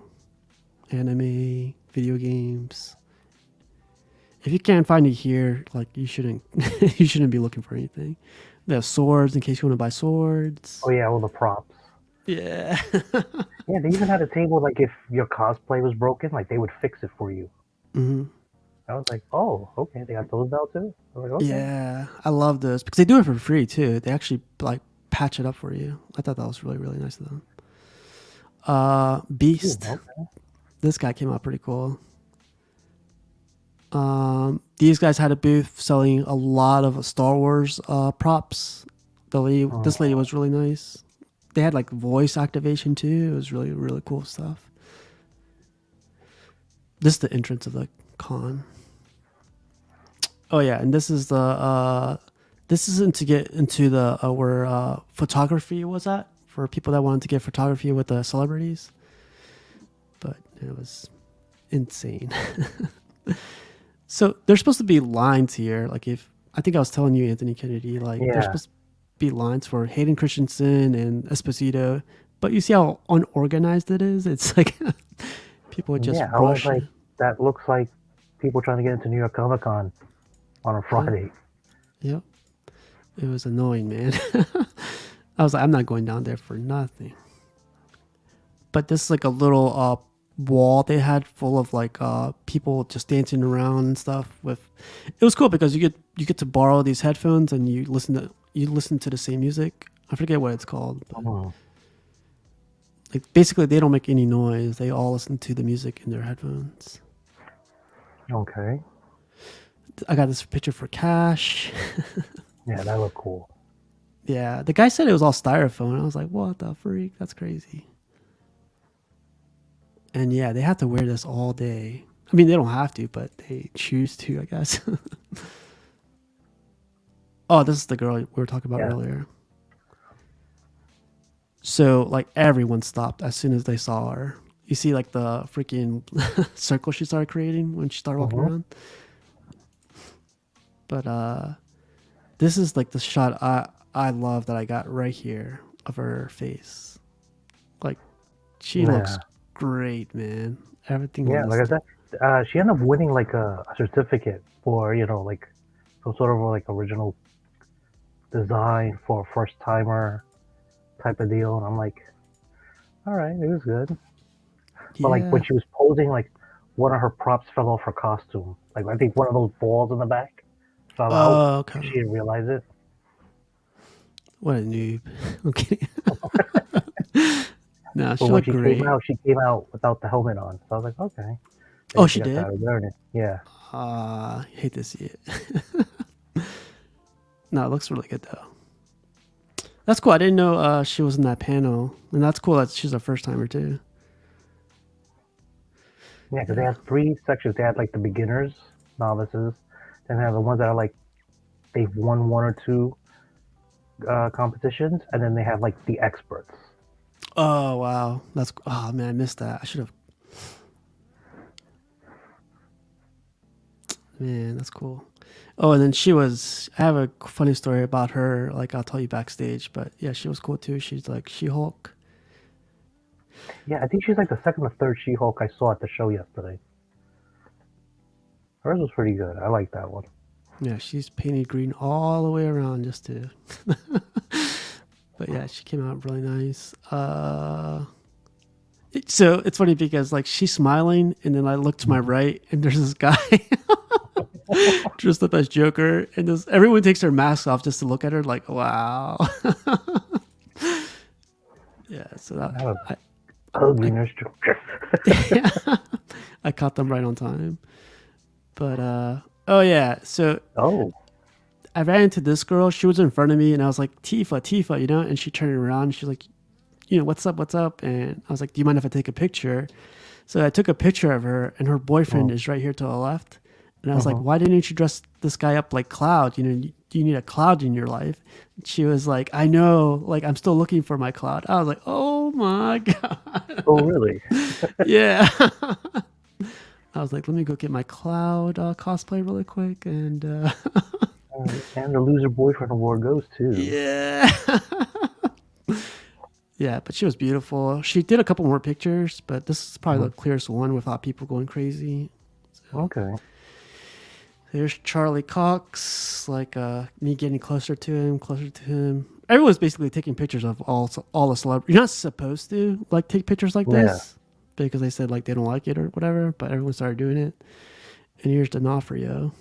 anime, video games. If you can't find it here, like you shouldn't, you shouldn't be looking for anything. They have swords in case you want to buy swords. Oh yeah, all the props. Yeah. Yeah, they even had a table like if your cosplay was broken, like they would fix it for you. hmm I was like, oh, okay, they got those now too. I was like, okay. Yeah, I love this because they do it for free too. They actually like patch it up for you. I thought that was really really nice of them. Ooh, Beast. okay. This guy came out pretty cool. These guys had a booth selling a lot of Star Wars props. This lady was really nice. They had like voice activation too. It was really really cool stuff. This is the entrance of the con. Oh yeah, and this is the this isn't to get into the where photography was at for people that wanted to get photography with the celebrities, but it was insane. So there's supposed to be lines here. Like if I think I was telling you, Anthony Kennedy, like there's Yeah, supposed to be lines for Hayden Christensen and Esposito, but you see how unorganized it is. It's like people would just yeah. I was rush. like, that looks like people trying to get into New York Comic Con on a Yeah, Friday. yep. It was annoying, man. I was like, I'm not going down there for nothing. But this is like a little wall they had full of like people just dancing around and stuff. With it was cool because you get to borrow these headphones and you listen to the same music. I forget what it's called, but Oh, like basically they don't make any noise. They all listen to the music in their headphones. okay. I got this picture for cash. Yeah, that looked cool. Yeah, the guy said it was all styrofoam. I was like, what the freak? That's crazy. And yeah, they have to wear this all day. I mean, they don't have to, but they choose to, I guess. Oh, this is the girl we were talking about Yeah. earlier. So, like, everyone stopped as soon as they saw her. You see, like, the freaking circle she started creating when she started walking Mm-hmm. around. But this is like the shot I love that I got right here of her face. Like, she looks Yeah. great, man. Everything on Yeah, this. like I said, she ended up winning like a certificate for, like some sort of like original design for a first timer type of deal. And I'm like, all right, it was good. But like Yeah. when she was posing, like one of her props fell off her costume. Like I think one of those balls in the back fell out. Oh, okay. She didn't realize it. What a noob. Okay. No, But she when looked great. she came out without the helmet on. So I was like, okay. I Oh, guess she she got did? tired of wearing it. Yeah. Hate to see it. No, it looks really good though. That's cool. I didn't know she was in that panel, and that's cool that she's a first timer too. Yeah, because they Yeah. had three sections. They had like the beginners, novices, then they have the ones that are like they've won one or two competitions, and then they have like the experts. Oh wow, that's oh man, I missed that. I should have. Man, that's cool. Oh, and then she was. I have a funny story about her. Like I'll tell you backstage, but yeah, she was cool too. She's like She-Hulk. Yeah, I think she's like the second or third She-Hulk I saw at the show yesterday. Hers was pretty good. I like that one. Yeah, she's painted green all the way around just to. But yeah, she came out really nice. So it's funny because like she's smiling, and then I look to my Mhm. right, and there's this guy dressed up as Joker, and this everyone takes their masks off just to look at her. Like, wow. Yeah. So I have a I, I ugliness. yeah, I caught them right on time. But oh yeah, so Oh, I ran into this girl. She was in front of me, and I was like, Tifa, Tifa, you know. And she turned around. And she's like, what's up, what's up? And I was like, do you mind if I take a picture? So I took a picture of her, and her boyfriend mm, is right here to the left. And I was like, uh-huh. why didn't you dress this guy up like Cloud? Do you need a Cloud in your life? She was like, I know, like I'm still looking for my Cloud. I was like, oh my god, Oh, really? yeah. I was like, let me go get my Cloud cosplay really quick, and And the loser boyfriend award goes to. Yeah. Yeah, but she was beautiful. She did a couple more pictures, but this is probably the clearest one without people going crazy. So Okay. there's Charlie Cox, like me getting closer to him, closer to him. Everyone's basically taking pictures of all the celebrities. You're not supposed to like take pictures like Yeah. this because they said like they don't like it or whatever, but everyone started doing it. And here's D'Onofrio.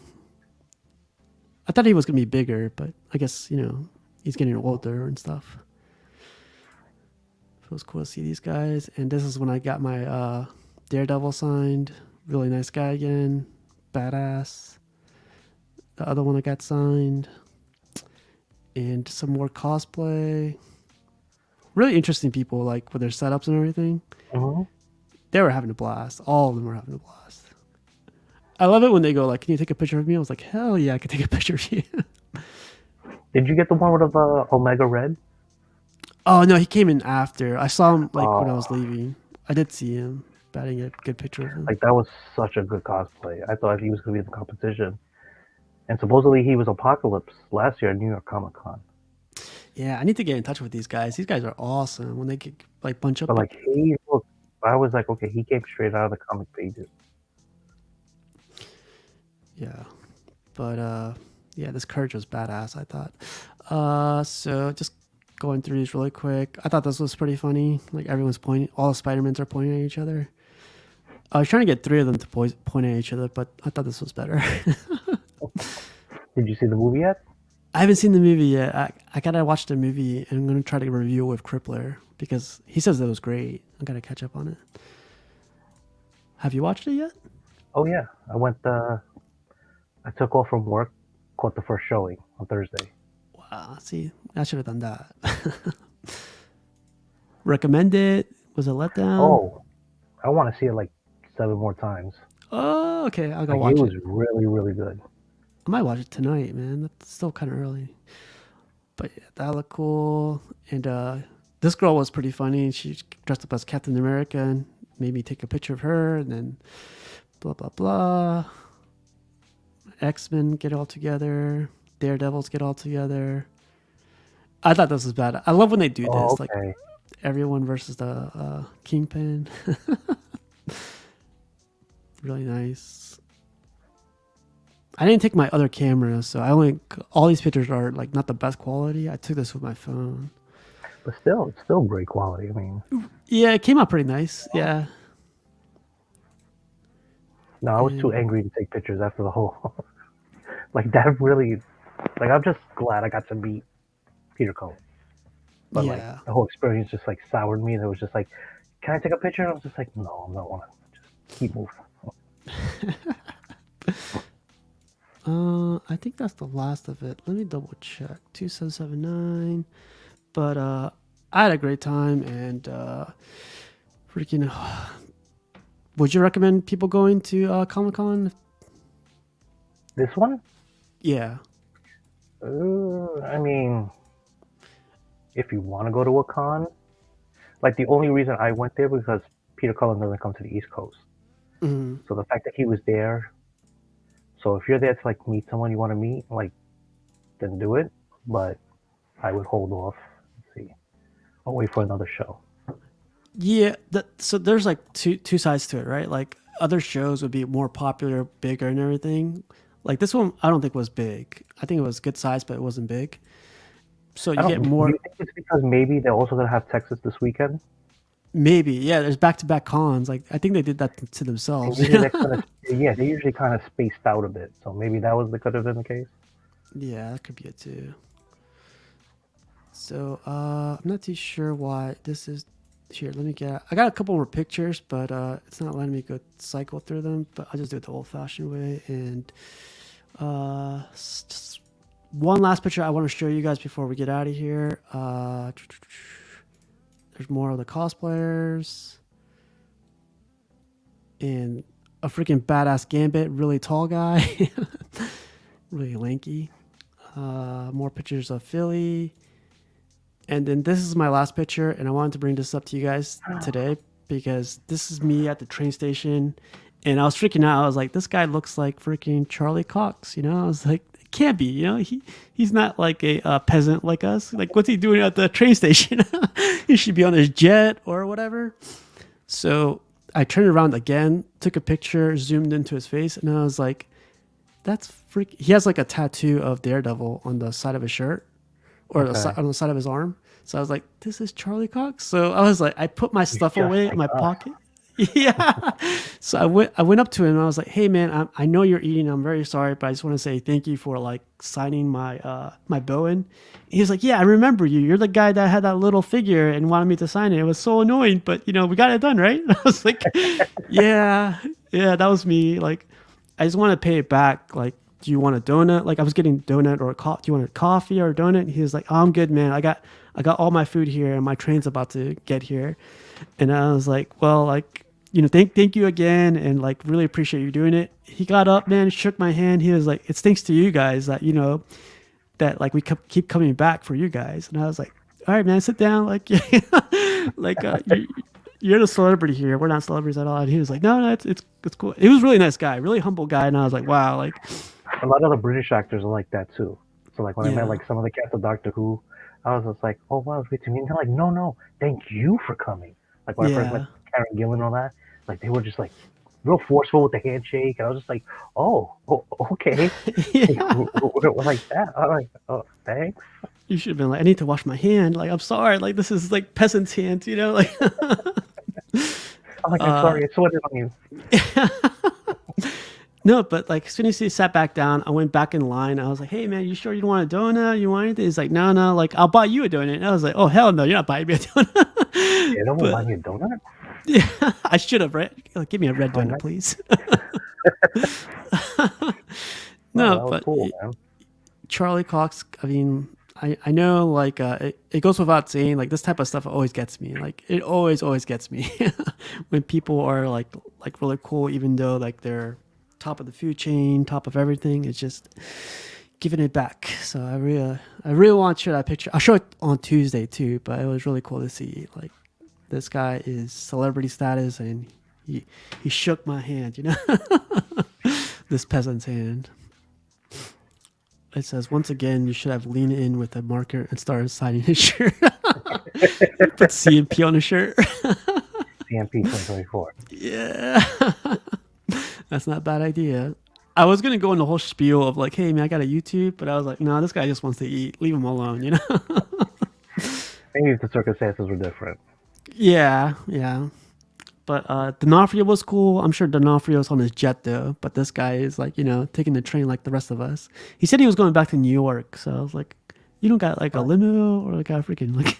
I thought he was gonna be bigger, but I guess he's getting older and stuff. It was cool to see these guys. And this is when I got my Daredevil signed. Really nice guy again, badass. The other one I got signed, and some more cosplay. Really interesting people, like with their setups and everything. Hmm. They were having a blast. All of them were having a blast. I love it when they go like, "Can you take a picture of me?" I was like, "Hell yeah, I can take a picture of you." Did you get the one with Omega Red? Oh no, he came in after. I saw him like when I was Oh, leaving. I did see him, but I didn't get a good picture of him. like that was such a good cosplay. I thought he was gonna be in the competition. And supposedly he was Apocalypse last year at New York Comic Con. Yeah, I need to get in touch with these guys. These guys are awesome. When they get like bunch But up, like he looked, I was like, okay, he came straight out of the comic pages. yeah. But yeah, this Courage was badass, I thought. So just going through these really quick. I thought this was pretty funny. Like everyone's pointing, all the Spider-Mans are pointing at each other. I was trying to get 3 of them to point at each other, but I thought this was better. Did you see the movie yet? I haven't seen the movie yet. I gotta watch the movie, and I'm gonna try to review it with Crippler because he says it was great. I gotta catch up on it. Have you watched it yet? Oh yeah, I went. I took off from work, caught the first showing on Thursday. Wow, see, I should have done that. Recommend it? Was it a letdown? Oh, I want to see it like 7 more times. Oh, okay. I'll go Like it watch was it. really, really good. I might watch it tonight, man. That's still kind of early. But yeah, that looked cool. And this girl was pretty funny. She dressed up as Captain America and made me take a picture of her. And then blah, blah, blah. X-Men get all together. Daredevils get all together. I thought this was bad. I love when they do Oh, this. Like okay. everyone versus the Kingpin. Really nice. I didn't take my other camera, so all these pictures are like not the best quality. I took this with my phone. But still, it's still great quality. I mean, Yeah, it came out pretty nice. Yeah. no, I was too And angry to take pictures after the whole. Like that really, like I'm just glad I got to meet Peter Cullen. But like yeah. the whole experience just like soured me. And it was just like, can I take a picture? And I was just like, no, I'm not want to. Just keep moving. I think that's the last of it. Let me double check. 2779. But I had a great time and freaking would you recommend people going to Comic-Con? This one, Yeah. I mean, if you want to go to a con, like the only reason I went there was because Peter Cullen doesn't come to the East Coast. Mhm. So the fact that he was there, so if you're there to like meet someone you want to meet, like then do it. But I would hold off. Let's see. I'll wait for another show. Yeah, so there's like two sides to it, right? Like other shows would be more popular, bigger, and everything. Like this one, I don't think was big. I think it was good size, but it wasn't big. So I you get don't. Do you more, think it's because maybe they're also gonna have Texas this weekend? maybe. Yeah, there's back-to-back cons. Like I think they did that to And themselves. usually they're kind of yeah, they usually kind of spaced out a bit. So maybe that was could have been the case. Yeah, that could be it too. So I'm not too sure why this is here. Let me get. I got a couple more pictures, but it's not letting me go cycle through them. But I'll just do it the old-fashioned way. And just one last picture I want to show you guys before we get out of here. There's more of the cosplayers and a freaking badass Gambit, really tall guy, really lanky. More pictures of Philly. And then this is my last picture, and I wanted to bring this up to you guys today because this is me at the train station, and I was freaking out. I was like, this guy looks like freaking Charlie Cox, you know? I was like, can't be. He's not like a peasant like us. Like, what's he doing at the train station? He should be on his jet or whatever. So I turned around again, took a picture, zoomed into his face, and I was like, "That's freak." He has like a tattoo of Daredevil on the side of his shirt or Okay. on the side of his arm. So I was like, "This is Charlie Cox." So I was like, I put my He's stuff just away in like my us. pocket. Yeah. So I went up to him and I was like, "Hey man, I know you're eating. I'm very sorry, but I just want to say thank you for like signing my Bowen." He was like, "Yeah, I remember you. You're the guy that had that little figure and wanted me to sign it. It was so annoying, but we got it done, right?" And I was like, "Yeah, yeah, that was me. Like, I just want to pay it back. Like, do you want a donut? Like, I was getting donut or do you want a coffee or a donut?" And he was like, "Oh, I'm good, man. I got all my food here, and my train's about to get here." And I was like, "Well, like, thank you again, and like really appreciate you doing it." He got up, man, shook my hand. He was like, "It's thanks to you guys that that like we keep coming back for you guys." And I was like, "All right, man, sit down. Like, like you're the celebrity here. We're not celebrities at all." And he was like, "No, no, it's cool." He was a really nice guy, really humble guy. And I was like, "Wow, like, A lot of the British actors are like that too. So like when I met yeah, like some of the cast of Doctor Who, I was just like, oh wow, it's great to meet you. And they're like, no, no, thank you for coming. Like when I first met yeah, Karen Gillan and all that, like they were just like real forceful with the handshake, and I was just like, oh okay, like, yeah." we're like that. I'm like, oh, thanks. You should have been like, "I need to wash my hand. Like, I'm sorry. Like, this is like peasant's hands, Like, I'm like, I'm uh, sorry, I sweated on you. no, but like as soon as he sat back down, I went back in line. I was like, "Hey man, you sure you don't want a donut? You want anything?" He's like, "No, no, like I'll buy you a donut." And I was like, "Oh hell no, you're not buying me a donut." Yeah, no one buy But me a donut. yeah, I should have. Right? Like, give me a red Like, donut, nice. please. No, No, that was but cool, man. Charlie Cox. I mean, I know like it goes without saying like this type of stuff always gets me. Like it always gets me when people are like really cool, even though like they're top of the food chain, top of everything. It's just giving it back. So I really want to share that picture. I'll show it on Tuesday too, but it was really cool to see like this guy is celebrity status and he shook my hand, this peasant's hand. It says once again you should have leaned in with a marker and started signing his shirt. Put CNP on his shirt. CNP 2024. Yeah. That's not a bad idea. I was gonna go in the whole spiel of like, "Hey man, I got a YouTube," but I was like, "No, this guy just wants to eat. Leave him alone." Maybe if the circumstances were different. Yeah, yeah. But D'Onofrio was cool. I'm sure D'Onofrio's on his jet though. But this guy is like, taking the train like the rest of us. He said he was going back to New York, so I was like, "You don't got like a limo or like a freaking like."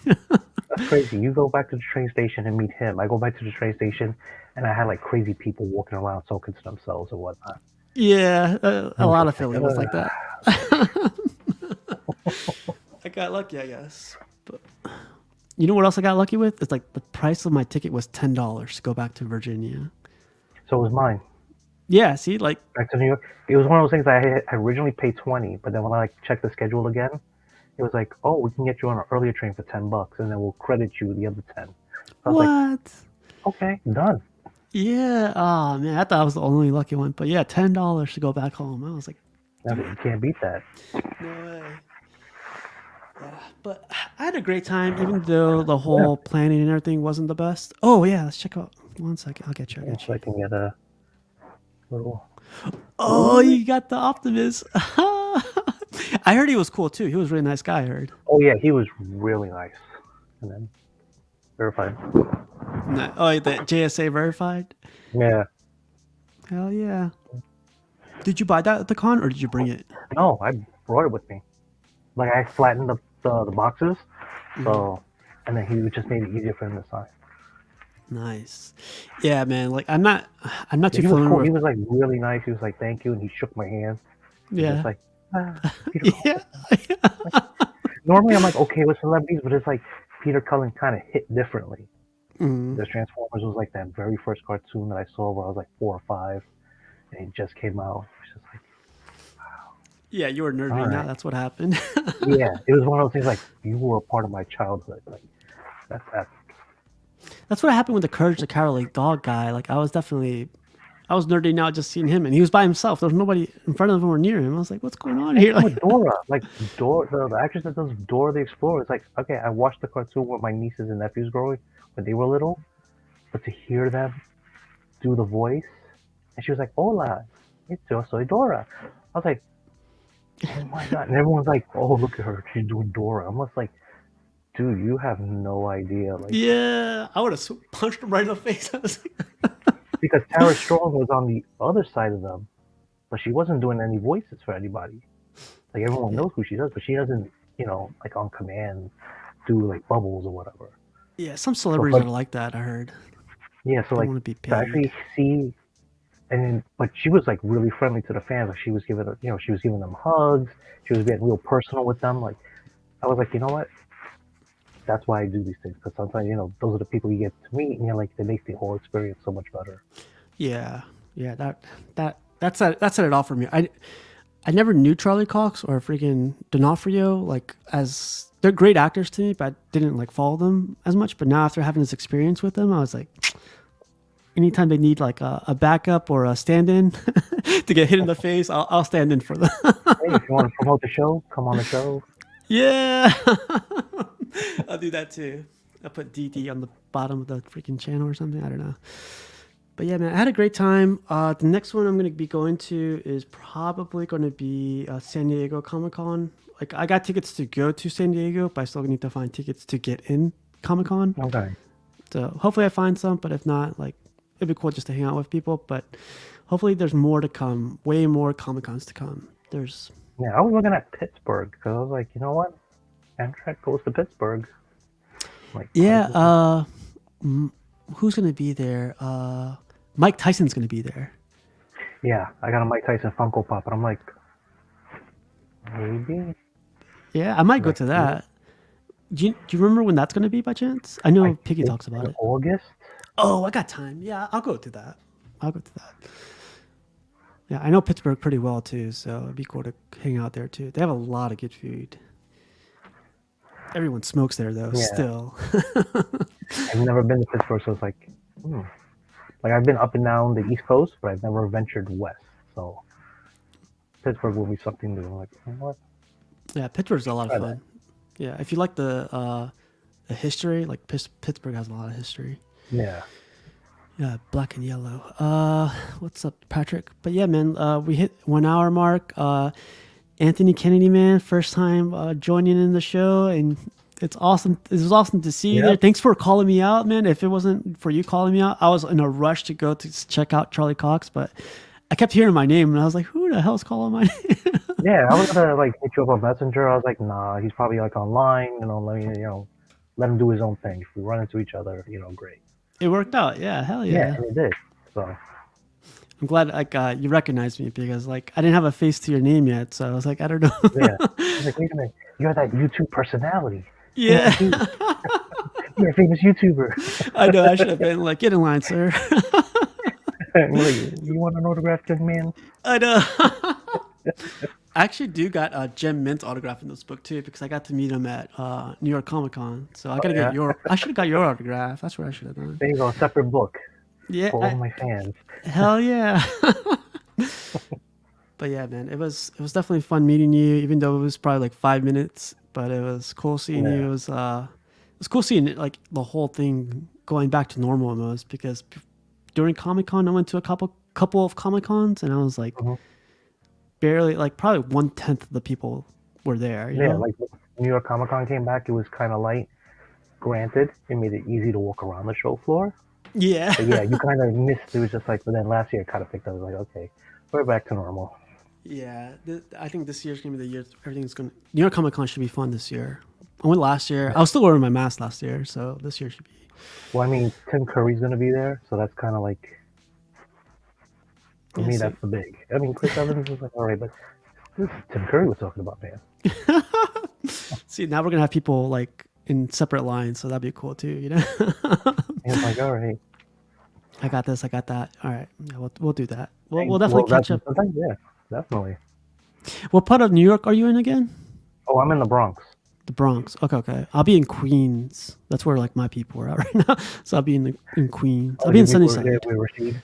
That's crazy. You go back to the train station and meet him. I go back to the train station and I had like crazy people walking around talking to themselves and whatnot. Yeah, I a was lot just of like, Philly was like that. I got lucky, I guess. But you know what else I got lucky with? It's like the price of my ticket was $10 to go back to Virginia. so it was mine. Yeah, see, like, Back to New York. It was one of those things I originally paid 20, but then when I like checked the schedule again, it was like, oh, we can get you on an earlier train for $10, and then we'll credit you the other 10. So I was like, what? okay, done. Yeah. Oh man, I thought I was the only lucky one. But yeah, $10 to go back home. I was like, You can't beat that. no way. Yeah, but I had a great time, even though the Yeah. whole planning and everything wasn't the best. Oh yeah, let's check out. One second, I'll get you. I'll Yeah, get so you. I can get a little. Oh, Ooh. you got the Optimus. I heard he was cool too. He was a really nice guy. I heard. Oh yeah, he was really nice. And then verified. No, oh, the JSA verified. Yeah. Hell yeah. Did you buy that at the con or did you bring it? No, I brought it with me. Like I flattened the boxes, Hmm. so and then he just made it easier for him to sign. Nice. Yeah, man. Like I'm not Yeah, too he was familiar cool. He with. was like really nice. He was like, "Thank you," and he shook my hand. And just Yeah. like, Peter Yeah. Cullen. Like, normally, I'm like okay with celebrities, but it's like Peter Cullen kind of hit differently. Hmm. Because Transformers was like that very first cartoon that I saw where I was like 4 or 5, and it just came out. It's just like, Yeah, you were all nerding out. right, That's what happened. yeah. It was one of those things like you were a part of my childhood. Like that's That's what happened with the Courage the Cowardly Dog guy. Like I was definitely I was nerding out just seeing him, and he was by himself. There was nobody in front of him or near him. I was like, "What's going on here?" With Dora, like Dora, the actress that does Dora the Explorer. It's like, okay, I watched the cartoon with my nieces and nephews growing when they were little, but to hear them do the voice, and she was like, "Hola, it's yo soy Dora." I was like, "Oh my god!" And everyone's like, "Oh, look at her, she's doing Dora." I'm just like, dude, you have no idea, like, Yeah, I would have punched him right in the face. I was like, because Tara Strong was on the other side of them, but she wasn't doing any voices for anybody. Like everyone knows who she does, but she doesn't, like on command, do like bubbles or whatever. yeah, some So, celebrities but are like that. I heard yeah, so they like want to be to paid. actually see, and then, but she was like really friendly to the fans. Like she was giving, she was giving them hugs. She was getting real personal with them. Like I was like, you know what? That's why I do these things, because sometimes those are the people you get to meet, and like they make the whole experience so much better. Yeah, yeah, that said it all for me. I never knew Charlie Cox or freaking D'Onofrio like as they're great actors to me, but I didn't like follow them as much. But now after having this experience with them, I was like, anytime they need like a backup or a stand-in to get hit in the face, I'll stand in for them. Hey, if you want to promote the show, come on the show. Yeah, I'll do that too. I'll put DD on the bottom of the freaking channel or something. I don't know. But yeah, man, I had a great time. The next one I'm going to be going to is probably going to be San Diego Comic Con. Like, I got tickets to go to San Diego, but I still need to find tickets to get in Comic Con. Okay. So hopefully I find some, but if not, like, it'd be cool just to hang out with people. But hopefully there's more to come, way more Comic Cons to come. Yeah, I was looking at Pittsburgh because I was like, you know what? Amtrak goes to Pittsburgh. Like, Yeah, who's going to be there? Mike Tyson's going to be there. yeah, I got a Mike Tyson Funko Pop, and I'm like, maybe. Yeah, I might go to that. Do you remember when that's going to be by chance? I know Piggy talks about it. August. Oh, I got time. Yeah, I'll go to that. Yeah, I know Pittsburgh pretty well too, so it'd be cool to hang out there too. They have a lot of good food. Everyone smokes there though, still. I've never been to Pittsburgh, so it's like, like I've been up and down the East Coast, but I've never ventured west. So Pittsburgh will be something new. I'm like, you know what? Yeah, Pittsburgh's a lot of fun. Yeah, if you like the history, like Pittsburgh has a lot of history. Yeah. Yeah, black and yellow. What's up, Patrick? But yeah, man, we hit 1 hour mark. Anthony Kennedy, man, first time joining in the show, and it's awesome. It was awesome to see you there. Thanks for calling me out, man. If it wasn't for you calling me out, I was in a rush to go to check out Charlie Cox, but I kept hearing my name, and I was like, who the hell's calling my name? Yeah, I was gonna like hit you up on Messenger. I was like, nah, he's probably like online. Let him do his own thing. If we run into each other, great. It worked out. Yeah, hell yeah. Yeah, it did. So I'm glad like you recognized me because like I didn't have a face to your name yet, so I was like, I don't know. Yeah, I was like, wait a minute, you're that YouTube personality. Yeah, you're a famous YouTuber. I know. I should have been like, get in line, sir. You want an autograph, young man? I know. I actually do got Jem Mint's autograph in this book too because I got to meet him at New York Comic Con. So I gotta get your. I should have got your autograph. That's what I should have done. There you go, separate book. Yeah, for all my fans. Hell yeah. But yeah, man, it was definitely fun meeting you. Even though it was probably like 5 minutes, but it was cool seeing you. It was cool seeing it, like the whole thing going back to normal almost because during Comic Con I went to a couple of Comic Cons and I was like. Barely, like probably 1/10 of the people were there. You know? Like New York Comic Con came back, it was kind of light. Granted, it made it easy to walk around the show floor. Yeah. But yeah, you kind of missed. It was just like, but then last year it kind of picked up. I was like, okay, we're back to normal. Yeah, I think this year's gonna be the year everything's gonna. New York Comic Con should be fun this year. I went last year. I was still wearing my mask last year, so this year should be. Well, I mean, Tim Curry's gonna be there, so that's kind of like. For me, that's the big. I mean, Chris Evans was like, all right, but this is Tim Curry was talking about, man. See, now we're going to have people like in separate lines, so that'd be cool too, you know? It's like, all right. I got this, I got that. All right, yeah, we'll do that. We'll definitely catch up. Yeah, definitely. What part of New York are you in again? Oh, I'm in the Bronx. The Bronx. Okay. I'll be in Queens. That's where like my people are at right now. So I'll be in Queens. I'll be in Sunnyside. We were seed.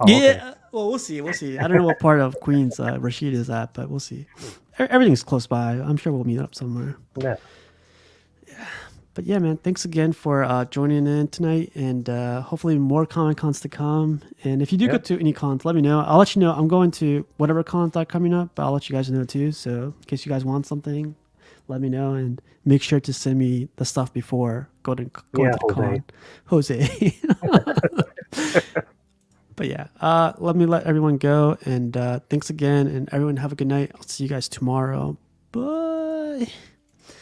Oh, okay. Yeah. Well, we'll see. We'll see. I don't know what part of Queens Rashid is at, but we'll see. Everything's close by. I'm sure we'll meet up somewhere. Yeah. But yeah, man, thanks again for joining in tonight, and hopefully more Comic Cons to come. And if you do go Yep. to any cons, let me know. I'll let you know. I'm going to whatever cons that are coming up, but I'll let you guys know too. So in case you guys want something, let me know, and make sure to send me the stuff before going Yeah, to the Jose. con. Jose. But yeah, let me let everyone go, and thanks again, and everyone have a good night. I'll see you guys tomorrow. Bye.